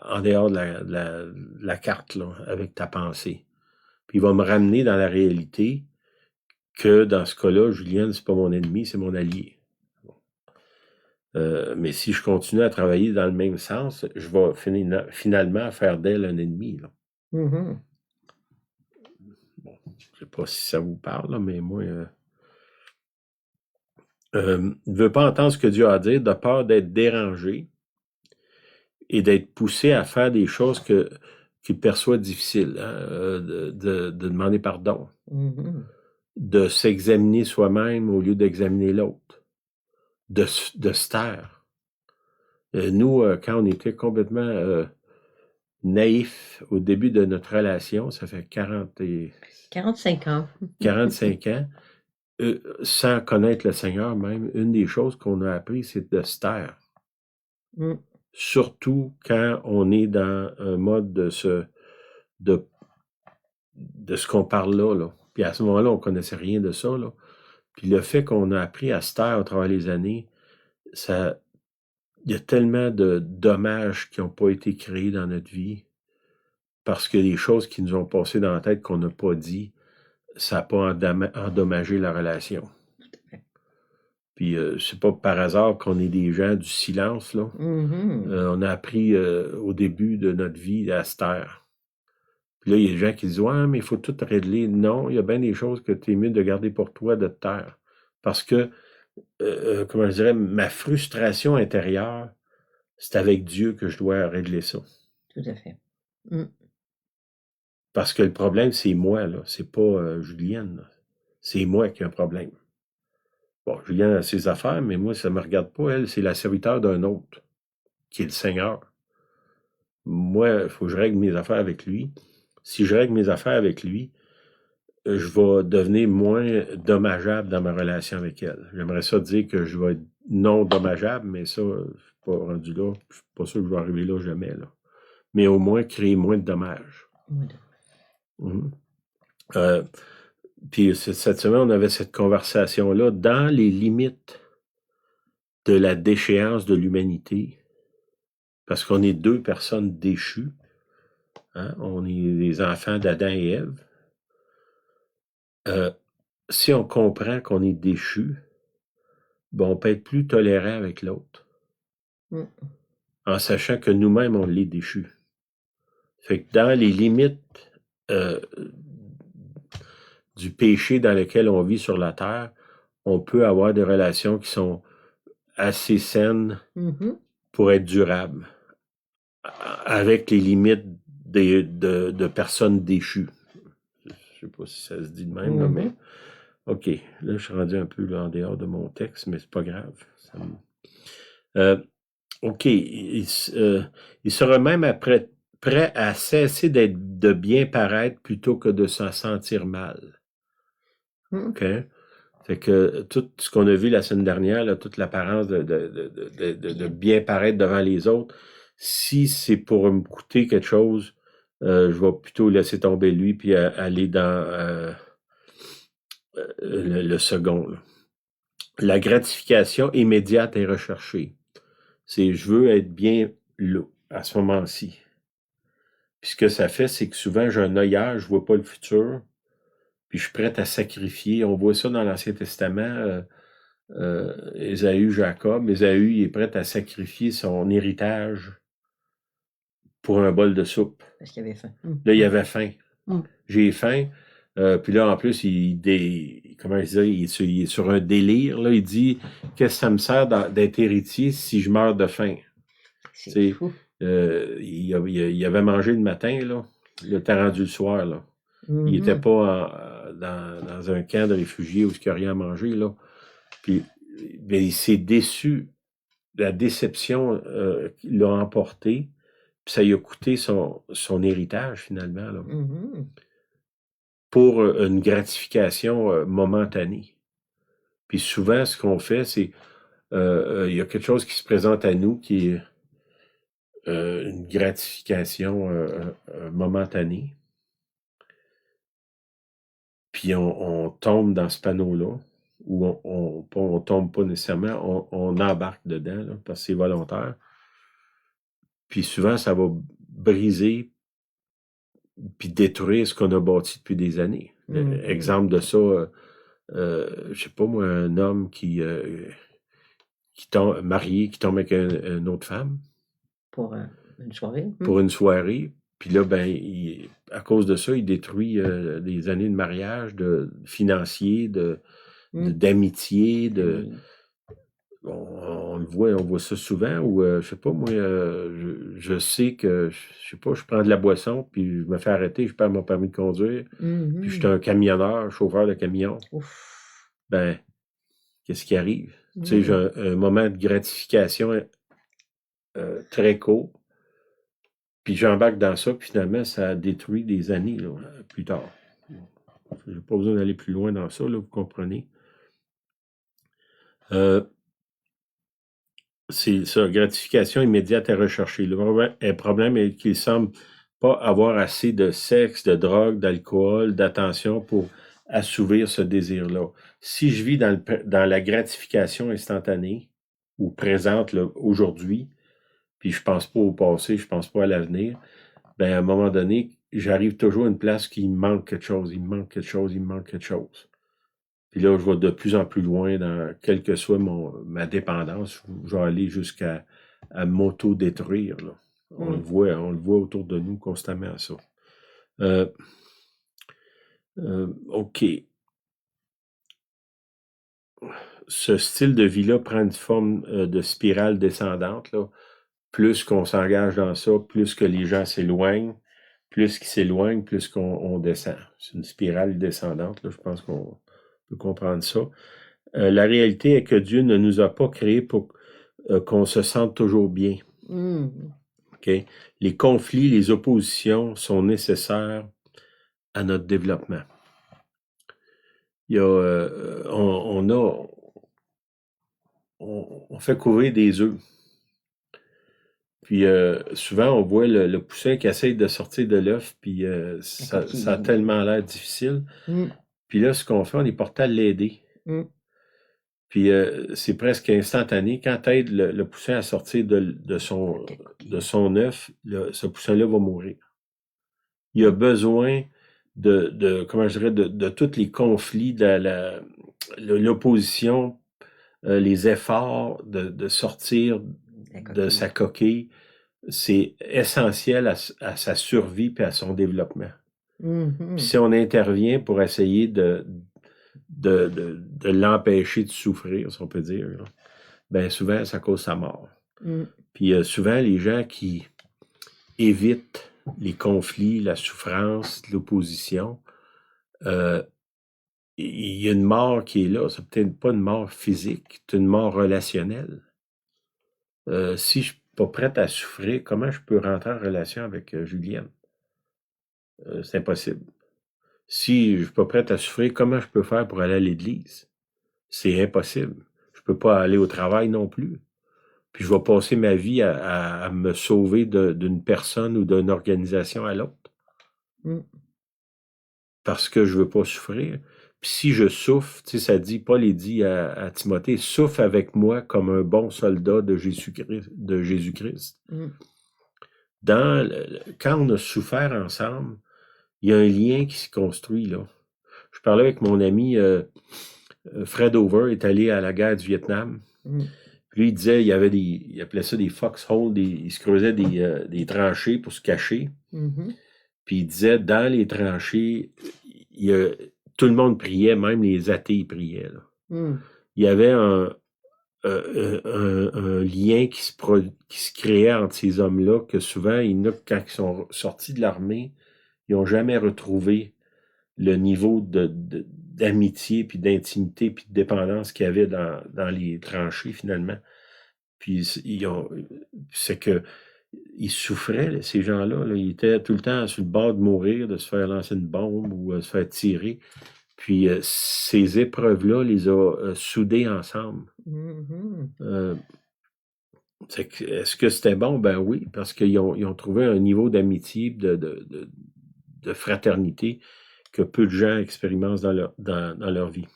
en dehors de la carte, là, avec ta pensée. Puis il va me ramener dans la réalité que dans ce cas-là, Julienne, c'est pas mon ennemi, c'est mon allié. Mais si je continue à travailler dans le même sens, je vais finalement faire d'elle un ennemi, là. Mhm. Bon, je sais pas si ça vous parle, là, mais moi, ne veut pas entendre ce que Dieu a à dire, de peur d'être dérangé et d'être poussé à faire des choses qu'il perçoit difficiles, hein, de demander pardon, Mhm. de s'examiner soi-même au lieu d'examiner l'autre, de se taire. Nous, quand on était complètement naïfs au début de notre relation, ça fait 45 ans. 45 ans, sans connaître le Seigneur même, une des choses qu'on a appris, c'est de se taire. Mm. Surtout quand on est dans un mode de ce qu'on parle là. Puis à ce moment-là, on connaissait rien de ça, là. Puis le fait qu'on a appris à se taire au travers les années, il y a tellement de dommages qui n'ont pas été créés dans notre vie parce que les choses qui nous ont passé dans la tête qu'on n'a pas dit, ça n'a pas endommagé la relation. Puis c'est pas par hasard qu'on est des gens du silence, là. Mhm. On a appris au début de notre vie à se taire. Puis là, il y a des gens qui disent « Ouais, mais il faut tout régler. » Non, il y a bien des choses que tu es mieux de garder pour toi, de te taire. Parce que, comment je dirais, ma frustration intérieure, c'est avec Dieu que je dois régler ça. Tout à fait. Mm. Parce que le problème, c'est moi, là. C'est pas Julienne, là. C'est moi qui ai un problème. Bon, Julienne a ses affaires, mais moi, ça ne me regarde pas. Elle, c'est la serviteur d'un autre, qui est le Seigneur. Moi, il faut que je règle mes affaires avec lui. Si je règle mes affaires avec lui, je vais devenir moins dommageable dans ma relation avec elle. J'aimerais ça dire que je vais être non dommageable, mais ça, je ne suis pas rendu là. Je ne suis pas sûr que je vais arriver là jamais, là. Mais au moins créer moins de dommages. Mhm. Puis cette semaine, on avait cette conversation-là dans les limites de la déchéance de l'humanité, parce qu'on est deux personnes déchues. Hein? On est les enfants d'Adam et Ève. Si on comprend qu'on est déchus, ben on peut être plus tolérant avec l'autre, en sachant que nous-mêmes, on l'est déchu. Fait que dans les limites du péché dans lequel on vit sur la terre, on peut avoir des relations qui sont assez saines pour être durables, avec les limites de personnes déchues. Je sais pas si ça se dit de même, là, mais OK. Là, je suis rendu un peu là, en dehors de mon texte, mais c'est pas grave. OK. Il sera même prêt à cesser de bien paraître plutôt que de s'en sentir mal. OK? Fait que tout ce qu'on a vu la semaine dernière, là, toute l'apparence de bien paraître devant les autres, si c'est pour me coûter quelque chose, je vais plutôt laisser tomber lui puis aller dans le second, là. La gratification immédiate est recherchée. C'est je veux être bien là, à ce moment-ci. Puis ce que ça fait, c'est que souvent j'ai un œillère, je vois pas le futur, puis je suis prêt à sacrifier. On voit ça dans l'Ancien Testament, Ésaü, Jacob. Ésaü, il est prêt à sacrifier son héritage pour un bol de soupe. Parce qu'il avait faim. Là, il avait faim. J'ai faim. Puis là, en plus, comment je disais, il est sur un délire. Là, il dit qu'est-ce que ça me sert d'être héritier si je meurs de faim? C'est fou. Il avait mangé le matin, là. Il était rendu le soir, là. Il n'était pas dans un camp de réfugiés où il n'y a rien à manger, là. Puis, ben, il s'est déçu. La déception l'a emporté. Puis ça lui a coûté son héritage, finalement, là. Pour une gratification momentanée. Puis souvent, ce qu'on fait, c'est il y a quelque chose qui se présente à nous qui est une gratification momentanée. Puis on tombe dans ce panneau-là, ou on tombe pas nécessairement, on embarque dedans, là, parce que c'est volontaire. Puis souvent, ça va briser puis détruire ce qu'on a bâti depuis des années. Exemple de ça, je sais pas moi, un homme qui marié, qui tombe avec une autre femme Pour une soirée. pour une soirée. Puis là, à cause de ça, il détruit des années de mariage, financiers, d'amitié, on le voit, on voit ça souvent, ou je sais pas, moi, je sais que, je sais pas, je prends de la boisson, puis je me fais arrêter, je perds mon permis de conduire, puis je suis un camionneur, chauffeur de camion. Ouf. Qu'est-ce qui arrive? Tu sais, j'ai un moment de gratification très court, puis j'embarque dans ça, puis finalement, ça détruit des années là, plus tard. Je n'ai pas besoin d'aller plus loin dans ça, là, vous comprenez. C'est ça, gratification immédiate à rechercher. Le problème est qu'il semble pas avoir assez de sexe, de drogue, d'alcool, d'attention pour assouvir ce désir-là. Si je vis dans la gratification instantanée ou présente là, aujourd'hui, puis je pense pas au passé, je pense pas à l'avenir, à un moment donné, j'arrive toujours à une place qui me manque quelque chose, il me manque quelque chose, il me manque quelque chose. Puis là, je vais de plus en plus loin dans quelle que soit ma dépendance. Je vais aller jusqu'à m'auto-détruire. Là. On le voit autour de nous constamment, ça. OK. Ce style de vie-là prend une forme de spirale descendante. Là. Plus qu'on s'engage dans ça, plus que les gens s'éloignent. Plus qu'ils s'éloignent, plus qu'on descend. C'est une spirale descendante. Là. Je pense qu'on peut comprendre ça. La réalité est que Dieu ne nous a pas créés pour qu'on se sente toujours bien. Okay? Les conflits, les oppositions sont nécessaires à notre développement. Il y a, on fait courir des œufs. Puis souvent, on voit le poussin qui essaye de sortir de l'œuf, puis ça a tellement l'air difficile. Puis là, ce qu'on fait, on est porté à l'aider. Puis c'est presque instantané. Quand tu aides le poussin à sortir de son œuf, ce poussin-là va mourir. Il a besoin comment je dirais, de tous les conflits, de l'opposition, les efforts de sortir de sa coquille. C'est essentiel à sa survie et à son développement. Puis si on intervient pour essayer de l'empêcher de souffrir, si on peut dire, là, souvent, ça cause sa mort. Puis souvent, les gens qui évitent les conflits, la souffrance, l'opposition, il y a une mort qui est là. C'est peut-être pas une mort physique, c'est une mort relationnelle. Si je suis pas prête à souffrir, comment je peux rentrer en relation avec Julienne? C'est impossible. Si je ne suis pas prête à souffrir, comment je peux faire pour aller à l'église? C'est impossible. Je ne peux pas aller au travail non plus. Puis je vais passer ma vie à me sauver d'une personne ou d'une organisation à l'autre. Parce que je ne veux pas souffrir. Puis si je souffre, tu sais, ça dit, Paul il dit à Timothée, souffre avec moi comme un bon soldat de Jésus-Christ. Quand on a souffert ensemble, il y a un lien qui se construit, là. Je parlais avec mon ami Fred Over, est allé à la guerre du Vietnam. Puis lui, il disait, il appelait ça des foxholes, il se creusait des tranchées pour se cacher. Puis il disait, dans les tranchées, tout le monde priait, même les athées priaient. Là. Il y avait un lien qui se créait entre ces hommes-là, que souvent, quand ils sont sortis de l'armée, ils n'ont jamais retrouvé le niveau d'amitié, puis d'intimité, puis de dépendance qu'il y avait dans les tranchées, finalement. Puis c'est que ils souffraient, ces gens-là. Là. Ils étaient tout le temps sur le bord de mourir, de se faire lancer une bombe ou se faire tirer. Puis ces épreuves-là les a soudés ensemble. Est-ce que c'était bon? Ben oui, parce qu'ils ont trouvé un niveau d'amitié, de fraternité que peu de gens expérimentent dans leur vie.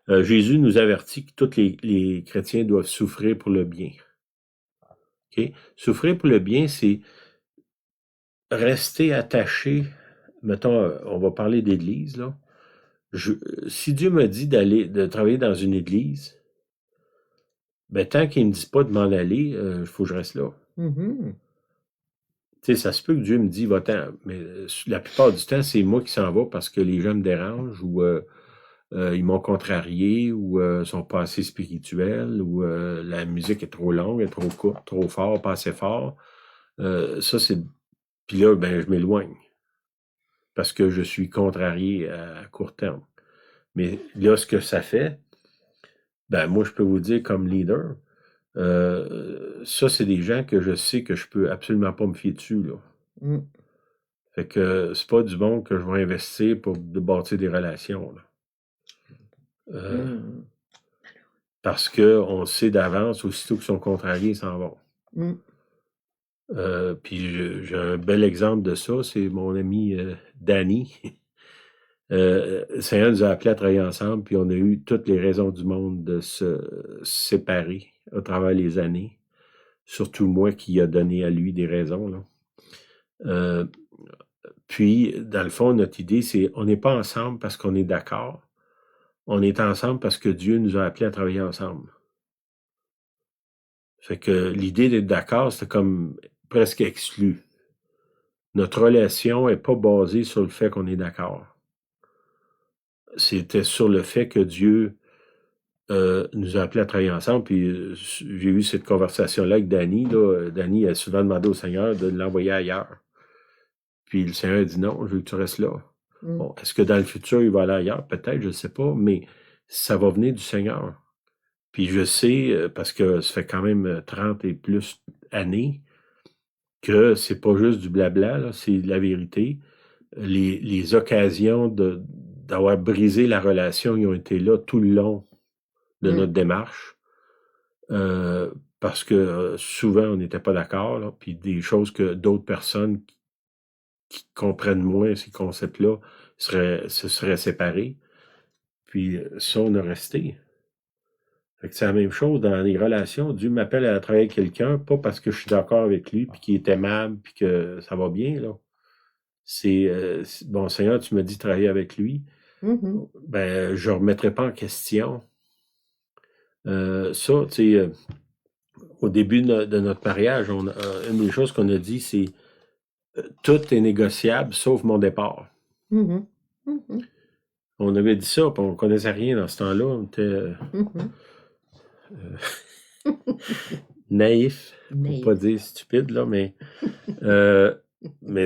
Jésus nous avertit que tous les chrétiens doivent souffrir pour le bien. Okay? Souffrir pour le bien, c'est rester attaché. Mettons, on va parler d'église, là. Si Dieu me dit de travailler dans une église, ben, tant qu'ils ne me disent pas de m'en aller, il faut que je reste là. Mhm. Tu sais, ça se peut que Dieu me dise va-t'en, mais la plupart du temps, c'est moi qui s'en va parce que les gens me dérangent ou ils m'ont contrarié ou sont pas assez spirituels ou la musique est trop longue, est trop courte, trop fort, pas assez fort. Ça, c'est. Puis là, ben, je m'éloigne parce que je suis contrarié à court terme. Mais là, ce que ça fait, ben, moi, je peux vous dire comme leader, ça, c'est des gens que je sais que je peux absolument pas me fier dessus, là. Mm. Fait que c'est pas du bon que je vais investir pour bâtir des relations, là. Mm. Parce qu'on sait d'avance, aussitôt qu'ils sont contrariés, ils s'en vont. Mm. Puis j'ai un bel exemple de ça, c'est mon ami Danny. Seigneur nous a appelés à travailler ensemble, puis on a eu toutes les raisons du monde de se séparer à travers les années. Surtout moi qui a donné à lui des raisons, là. Euh, Puis, dans le fond, notre idée, c'est on n'est pas ensemble parce qu'on est d'accord. On est ensemble parce que Dieu nous a appelés à travailler ensemble. Fait que l'idée d'être d'accord, c'était comme presque exclu. Notre relation n'est pas basée sur le fait qu'on est d'accord. C'était sur le fait que Dieu nous a appelés à travailler ensemble. Puis j'ai eu cette conversation-là avec Danny. Danny a souvent demandé au Seigneur de l'envoyer ailleurs. Puis le Seigneur a dit non, je veux que tu restes là. Mm. Bon, est-ce que dans le futur, il va aller ailleurs? Peut-être, je ne sais pas, mais ça va venir du Seigneur. Puis je sais, parce que ça fait quand même 30 et plus années, que c'est pas juste du blabla, là, c'est la vérité. Les occasions d'avoir brisé la relation, ils ont été là tout le long de Mm. notre démarche. Parce que souvent, on n'était pas d'accord, là, puis des choses que d'autres personnes qui comprennent moins ces concepts-là se seraient séparés. Puis ça, on a resté. Fait que c'est la même chose dans les relations. Dieu m'appelle à travailler avec quelqu'un, pas parce que je suis d'accord avec lui, puis qu'il est aimable, puis que ça va bien, là. Bon, Seigneur, tu m'as dit de travailler avec lui. Mhm. Ben, je ne remettrai pas en question. Ça, tu sais, au début de notre mariage, une des choses qu'on a dit, c'est tout est négociable sauf mon départ. Mhm. Mhm. On avait dit ça, puis on ne connaissait rien dans ce temps-là. On était Mhm. naïf, pour Naïf. pas dire stupide, là, mais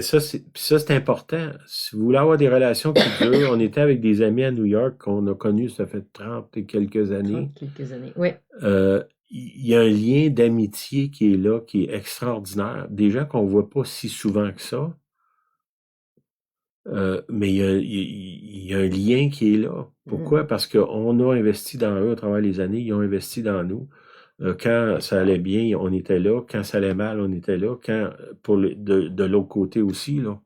ça, c'est important. Si vous voulez avoir des relations qui durent, on était avec des amis à New York qu'on a connus, ça fait 30 et quelques années. 30 quelques années. Oui. Il y a un lien d'amitié qui est là, qui est extraordinaire. Des gens qu'on ne voit pas si souvent que ça. Mais il y a un lien qui est là. Pourquoi? Parce qu'on a investi dans eux à travers les années, ils ont investi dans nous. Quand ça allait bien, on était là. Quand ça allait mal, on était là. De l'autre côté aussi, là.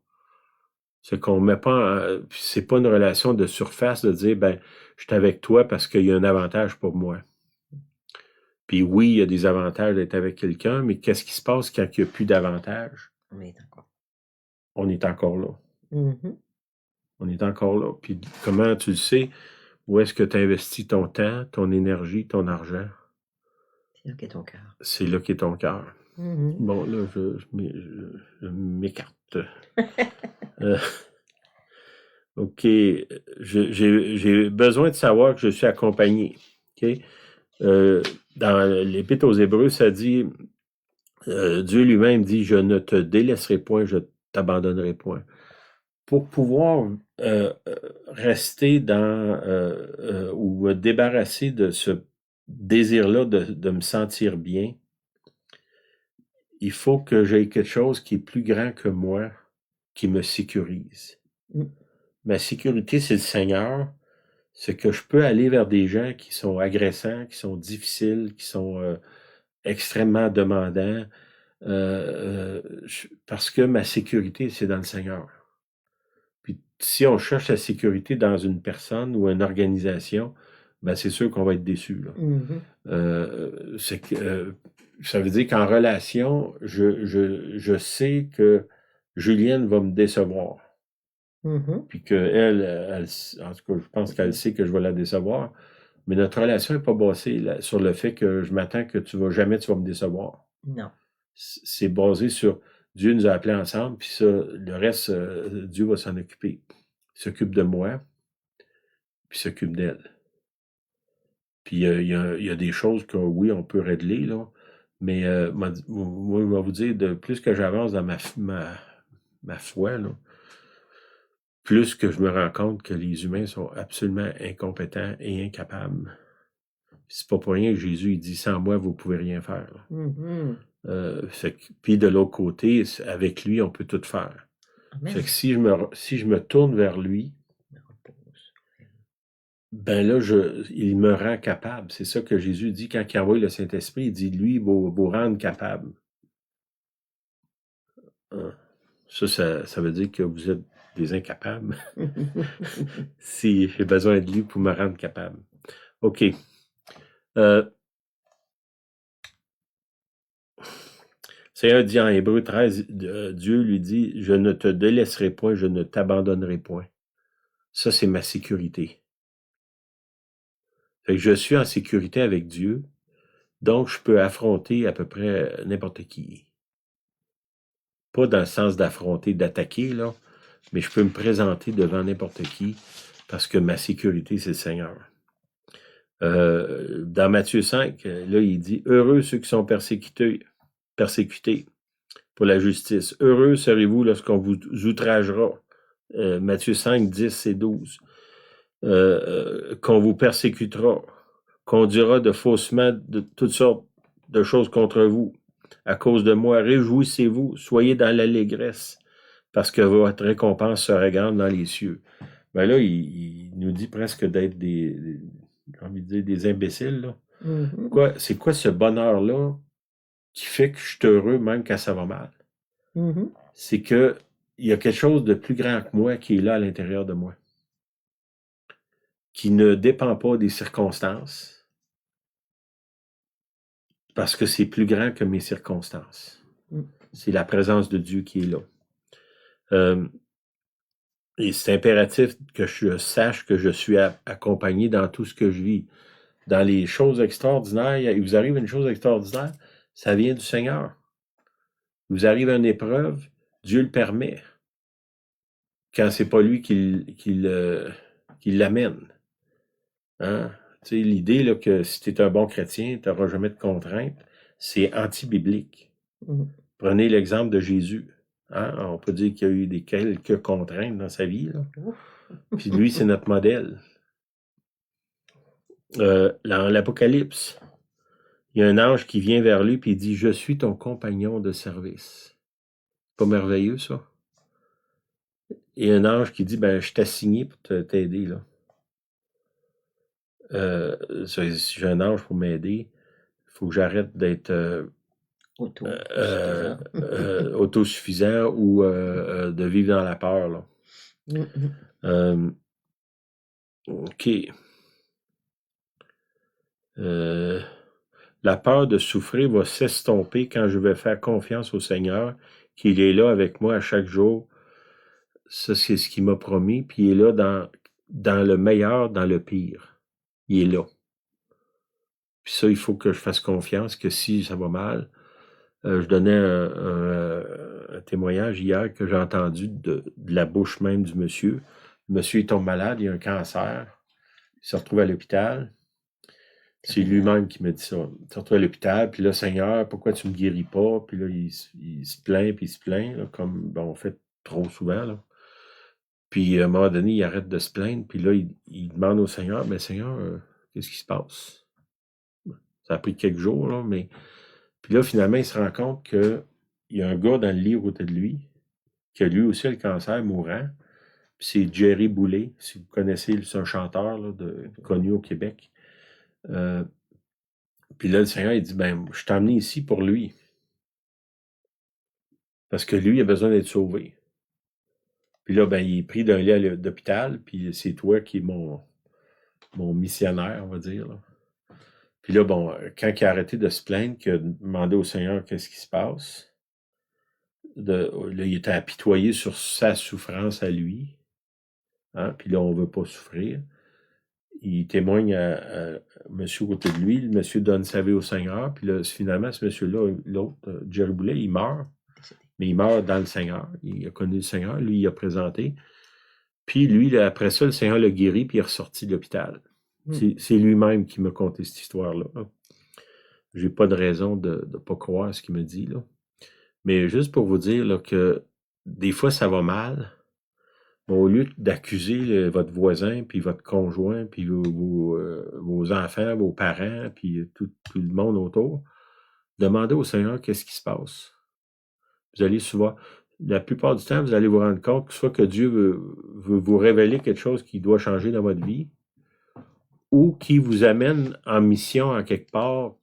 C'est qu'on met pas, c'est pas une relation de surface de dire, ben, je suis avec toi parce qu'il y a un avantage pour moi. Puis oui, il y a des avantages d'être avec quelqu'un, mais qu'est-ce qui se passe quand il n'y a plus d'avantages? On est d'accord. On est encore là. Mhm. On est encore là. Puis comment tu le sais? Où est-ce que tu investis ton temps, ton énergie, ton argent? C'est là qu'est ton cœur. C'est là qu'est ton cœur. Mhm. Bon, là, je m'écarte. Euh, OK. J'ai besoin de savoir que je suis accompagné. OK? Dans l'Épître aux Hébreux, ça dit, Dieu lui-même dit, je ne te délaisserai point, je t'abandonnerai point. Pour pouvoir rester ou me débarrasser de ce désir-là de me sentir bien, il faut que j'aie quelque chose qui est plus grand que moi, qui me sécurise. Mm. Ma sécurité, c'est le Seigneur. C'est que je peux aller vers des gens qui sont agressants, qui sont difficiles, qui sont extrêmement demandants, parce que ma sécurité, c'est dans le Seigneur. Puis si on cherche la sécurité dans une personne ou une organisation, ben c'est sûr qu'on va être déçu, là. Mhm. Ça veut dire qu'en relation, je sais que Julienne va me décevoir. Mhm. Puis qu'elle, en tout cas, je pense qu'elle sait que je vais la décevoir. Mais notre relation n'est pas basée sur le fait que je m'attends que tu vas me décevoir. Non. C'est basé sur Dieu nous a appelés ensemble, puis ça, le reste, Dieu va s'en occuper. Il s'occupe de moi, puis il s'occupe d'elle. Puis il y a des choses que, oui, on peut régler, là, mais moi, je vais vous dire, de plus que j'avance dans ma foi, là, plus que je me rends compte que les humains sont absolument incompétents et incapables. C'est pas pour rien que Jésus il dit « Sans moi, vous pouvez rien faire. » Puis de l'autre côté, avec lui, on peut tout faire. Amen. Fait que si je me tourne vers lui, ben là, il me rend capable. C'est ça que Jésus dit quand il envoie le Saint-Esprit. Il dit, lui, il va vous rendre capable. Ça veut dire que vous êtes des incapables. Si j'ai besoin de lui pour me rendre capable. OK. Seigneur dit en Hébreux 13, Dieu lui dit, je ne te délaisserai point, je ne t'abandonnerai point. Ça, c'est ma sécurité. Fait que je suis en sécurité avec Dieu, donc je peux affronter à peu près n'importe qui. Pas dans le sens d'affronter, d'attaquer, là, mais je peux me présenter devant n'importe qui parce que ma sécurité, c'est le Seigneur. Dans Matthieu 5, là, il dit « Heureux ceux qui sont persécutés pour la justice. Heureux serez-vous lorsqu'on vous outragera. » Matthieu 5, 10 et 12. Qu'on vous persécutera, qu'on dira de faussement de toutes sortes de choses contre vous. À cause de moi, réjouissez-vous, soyez dans l'allégresse, parce que votre récompense sera grande dans les cieux. Ben là, il nous dit presque d'être des imbéciles. Là. Mm-hmm. C'est quoi ce bonheur-là qui fait que je suis heureux même quand ça va mal? Mm-hmm. C'est que il y a quelque chose de plus grand que moi qui est là à l'intérieur de moi, qui ne dépend pas des circonstances, parce que c'est plus grand que mes circonstances. C'est la présence de Dieu qui est là. Et c'est impératif que je sache que je suis accompagné dans tout ce que je vis. Dans les choses extraordinaires, il vous arrive une chose extraordinaire, ça vient du Seigneur. Il vous arrive une épreuve, Dieu le permet. Quand c'est pas lui qui l'amène. Hein? Tu sais, l'idée là, que si tu es un bon chrétien, tu n'auras jamais de contraintes, c'est anti-biblique. Prenez l'exemple de Jésus. Hein? On peut dire qu'il y a eu quelques contraintes dans sa vie. Là. Puis lui, c'est notre modèle. Dans l'Apocalypse, il y a un ange qui vient vers lui et il dit « Je suis ton compagnon de service. » C'est pas merveilleux, ça? Et un ange qui dit « Ben, je t'ai assigné pour t'aider. Là. Si j'ai un ange pour m'aider, il faut que j'arrête d'être autosuffisant ou de vivre dans la peur. Là. OK. La peur de souffrir va s'estomper quand je vais faire confiance au Seigneur, qu'il est là avec moi à chaque jour. Ça, c'est ce qu'il m'a promis. Puis il est là dans le meilleur, dans le pire. Il est là. Puis ça, il faut que je fasse confiance que si ça va mal, je donnais un témoignage hier que j'ai entendu de la bouche même du monsieur. Le monsieur il tombe malade, il a un cancer. Il se retrouve à l'hôpital. C'est lui-même qui m'a dit ça. Il se retrouve à l'hôpital, puis là, Seigneur, pourquoi tu me guéris pas? Puis là, il se plaint, puis il se plaint, là, comme on fait trop souvent. Là. Puis à un moment donné, il arrête de se plaindre, puis là, il demande au Seigneur, mais Seigneur, qu'est-ce qui se passe? Ça a pris quelques jours, là, mais... Puis là, finalement, il se rend compte qu'il y a un gars dans le lit à côté de lui, qui a lui aussi le cancer mourant. Puis c'est Jerry Boulet, si vous connaissez, c'est un chanteur là, connu au Québec. Puis là, le Seigneur, il dit, ben, je t'ai emmené ici pour lui. Parce que lui, il a besoin d'être sauvé. Puis là, ben, il est pris d'un lit d'hôpital, puis c'est toi qui es mon missionnaire, on va dire. Là. Puis là, bon, quand il a arrêté de se plaindre, qu'il a demandé au Seigneur qu'est-ce qui se passe, là, il était apitoyé sur sa souffrance à lui. Hein? Puis là, on ne veut pas souffrir. il témoigne à monsieur à côté de lui. Le monsieur donne sa vie au Seigneur. Puis là, finalement, ce monsieur-là, l'autre, Jerry Boulet, il meurt. Mais il meurt dans le Seigneur. Il a connu le Seigneur. Lui, il a présenté. Puis lui, là, après ça, le Seigneur l'a guéri, puis il est ressorti de l'hôpital. C'est lui-même qui m'a conté cette histoire-là. J'ai pas de raison de ne pas croire ce qu'il me dit, là. Mais juste pour vous dire là, que des fois, ça va mal. Au lieu d'accuser votre voisin, puis votre conjoint, puis vos enfants, vos parents, puis tout le monde autour, demandez au Seigneur qu'est-ce qui se passe. Vous allez souvent, la plupart du temps, vous allez vous rendre compte que soit que Dieu veut vous révéler quelque chose qui doit changer dans votre vie, ou qui vous amène en mission à quelque part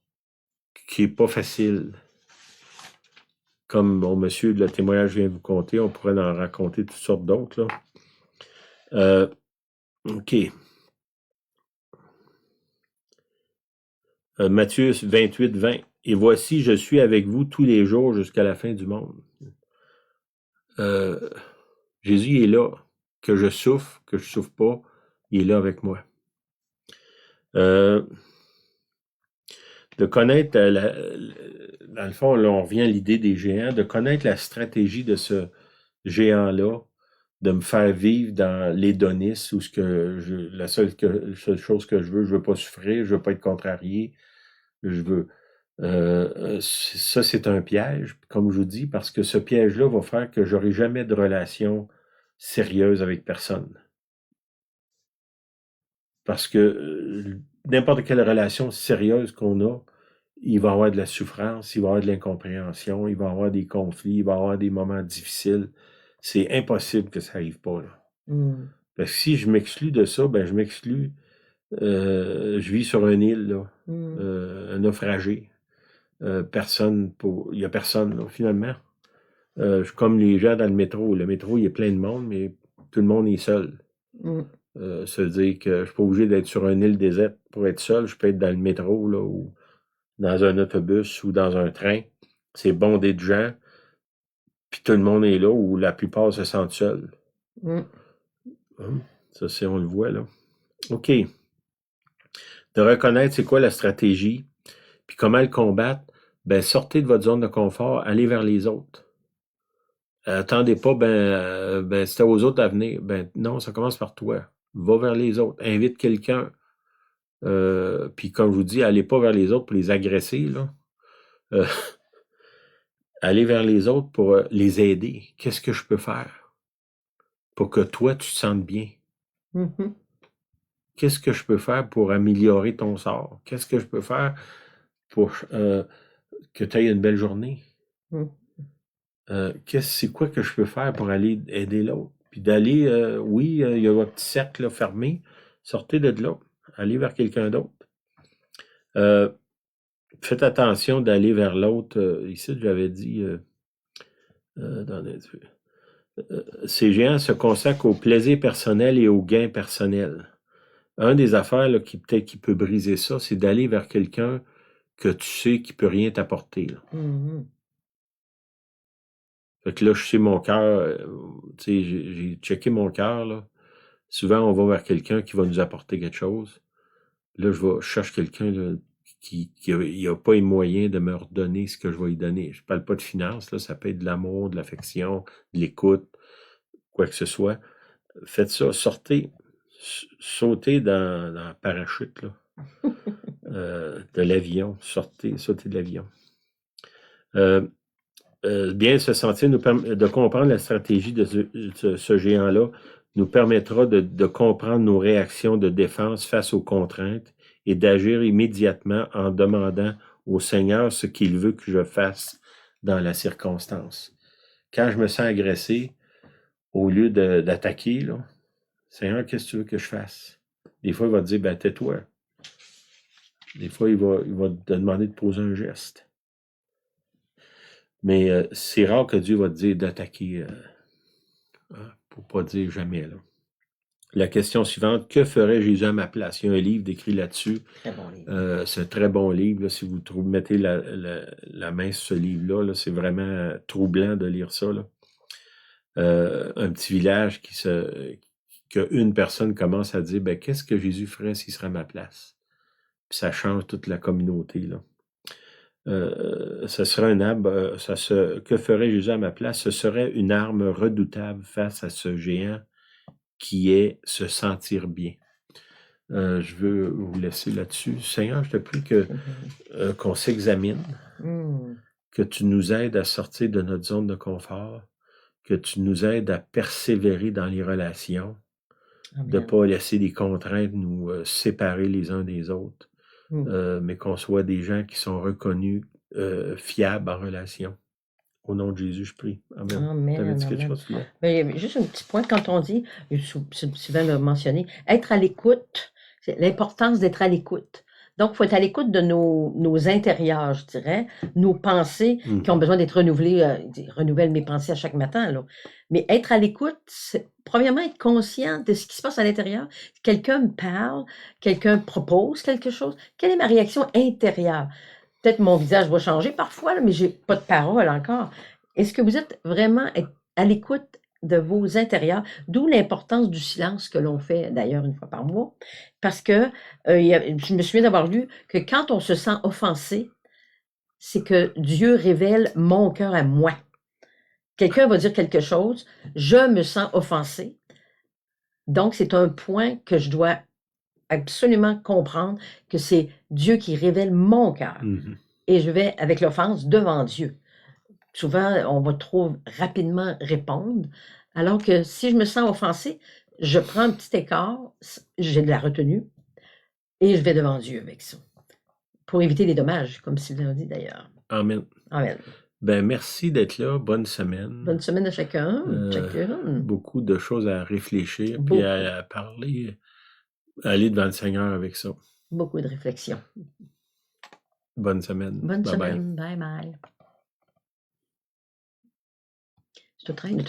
qui n'est pas facile. Comme mon monsieur, le témoignage vient de vous conter, on pourrait en raconter toutes sortes d'autres, là. OK. Matthieu 28, 20. Et voici, je suis avec vous tous les jours jusqu'à la fin du monde. Jésus est là. Que je souffre pas, il est là avec moi. De connaître, dans le fond, là, on revient à l'idée des géants, de connaître la stratégie de ce géant-là, de me faire vivre dans l'hédonisme, où la seule chose que je veux pas souffrir, je veux pas être contrarié, je veux... ça, c'est un piège, comme je vous dis, parce que ce piège-là va faire que j'aurai jamais de relation sérieuse avec personne. Parce que n'importe quelle relation sérieuse qu'on a, il va y avoir de la souffrance, il va y avoir de l'incompréhension, il va y avoir des conflits, il va y avoir des moments difficiles. C'est impossible que ça n'arrive pas, là. Parce que si je m'exclus de ça, ben je m'exclus. Je vis sur une île, là, un naufragé. Il n'y a personne, là, finalement. Je suis comme les gens dans le métro. Le métro, il y a plein de monde, mais tout le monde est seul. Ça veut dire que je ne suis pas obligé d'être sur une île déserte pour être seul. Je peux être dans le métro, là, ou dans un autobus ou dans un train. C'est bondé de gens. Puis tout le monde est là, ou la plupart se sentent seuls. Ça, c'est, on le voit, là. OK. De reconnaître c'est quoi la stratégie, puis comment le combattre, ben sortez de votre zone de confort, allez vers les autres. Attendez pas, c'est aux autres à venir. Ben non, ça commence par toi. Va vers les autres. Invite quelqu'un. Puis comme je vous dis, allez pas vers les autres pour les agresser, là. Allez vers les autres pour les aider. Qu'est-ce que je peux faire pour que toi, tu te sentes bien? Qu'est-ce que je peux faire pour améliorer ton sort? Qu'est-ce que je peux faire pour que tu aies une belle journée? C'est quoi que je peux faire pour aller aider l'autre? Puis d'aller, il y a votre petit cercle là, fermé, sortez de là, allez vers quelqu'un d'autre. Faites attention d'aller vers l'autre. Ici, j'avais dit, ces géants se consacrent au plaisir personnel et au gain personnel. Un des affaires là, qui peut briser ça, c'est d'aller vers quelqu'un que tu sais qui peut rien t'apporter. Fait que là, je sais mon cœur, j'ai checké mon cœur, là. Souvent, on va vers quelqu'un qui va nous apporter quelque chose. Là, je cherche quelqu'un là, qui n'a pas les moyens de me redonner ce que je vais lui donner. Je parle pas de finances, là, ça peut être de l'amour, de l'affection, de l'écoute, quoi que ce soit. Faites ça, sortez, sautez dans le parachute, là. De l'avion, sautez de l'avion. Bien se sentir de comprendre la stratégie de ce géant-là nous permettra de comprendre nos réactions de défense face aux contraintes et d'agir immédiatement en demandant au Seigneur ce qu'il veut que je fasse dans la circonstance. Quand je me sens agressé, au lieu d'attaquer, là, Seigneur, qu'est-ce que tu veux que je fasse? Des fois, il va te dire, tais-toi. Des fois, il va te demander de poser un geste. Mais c'est rare que Dieu va te dire d'attaquer, pour pas dire jamais, là. La question suivante, que ferait Jésus à ma place? Il y a un livre décrit là-dessus. Très bon livre. C'est un très bon livre. Là, si vous mettez la main sur ce livre-là, là, c'est vraiment troublant de lire ça, là. Un petit village qu'une personne commence à dire, ben, qu'est-ce que Jésus ferait s'il serait à ma place? Puis ça change toute la communauté, là. Ce serait un arbre, que ferait Jésus à ma place? Ce serait une arme redoutable face à ce géant qui est se sentir bien. Je veux vous laisser là-dessus. Seigneur, je te prie qu'on s'examine, que tu nous aides à sortir de notre zone de confort, que tu nous aides à persévérer dans les relations, de ne pas laisser des contraintes nous séparer les uns des autres, mais qu'on soit des gens qui sont reconnus, fiables en relation. Au nom de Jésus, je prie. Amen. Amen, T'avais-tu quelque amen. chose, Philippe? Mais il y a juste un petit point quand on dit, Sylvain l'a mentionné, être à l'écoute, c'est l'importance d'être à l'écoute. Donc, il faut être à l'écoute de nos intérieurs, je dirais, nos pensées qui ont besoin d'être renouvelées. Je renouvelle mes pensées à chaque matin, là. Mais être à l'écoute, c'est premièrement être conscient de ce qui se passe à l'intérieur. Quelqu'un me parle, quelqu'un propose quelque chose. Quelle est ma réaction intérieure? Peut-être mon visage va changer parfois, là, mais j'ai pas de parole encore. Est-ce que vous êtes vraiment à l'écoute de vos intérieurs? D'où l'importance du silence que l'on fait d'ailleurs une fois par mois. Parce que je me souviens d'avoir lu que quand on se sent offensé, c'est que Dieu révèle mon cœur à moi. Quelqu'un va dire quelque chose, je me sens offensé. Donc, c'est un point que je dois absolument comprendre que c'est Dieu qui révèle mon cœur. Et je vais avec l'offense devant Dieu. Souvent, on va trop rapidement répondre, alors que si je me sens offensée, je prends un petit écart, j'ai de la retenue, et je vais devant Dieu avec ça, pour éviter les dommages, comme Sylvain dit d'ailleurs. Amen. Amen. Ben, merci d'être là. Bonne semaine. Bonne semaine à chacune. Beaucoup de choses à réfléchir, puis à parler, à aller devant le Seigneur avec ça. Beaucoup de réflexion. Bonne semaine. Bonne semaine. Bye bye. Je te traîne.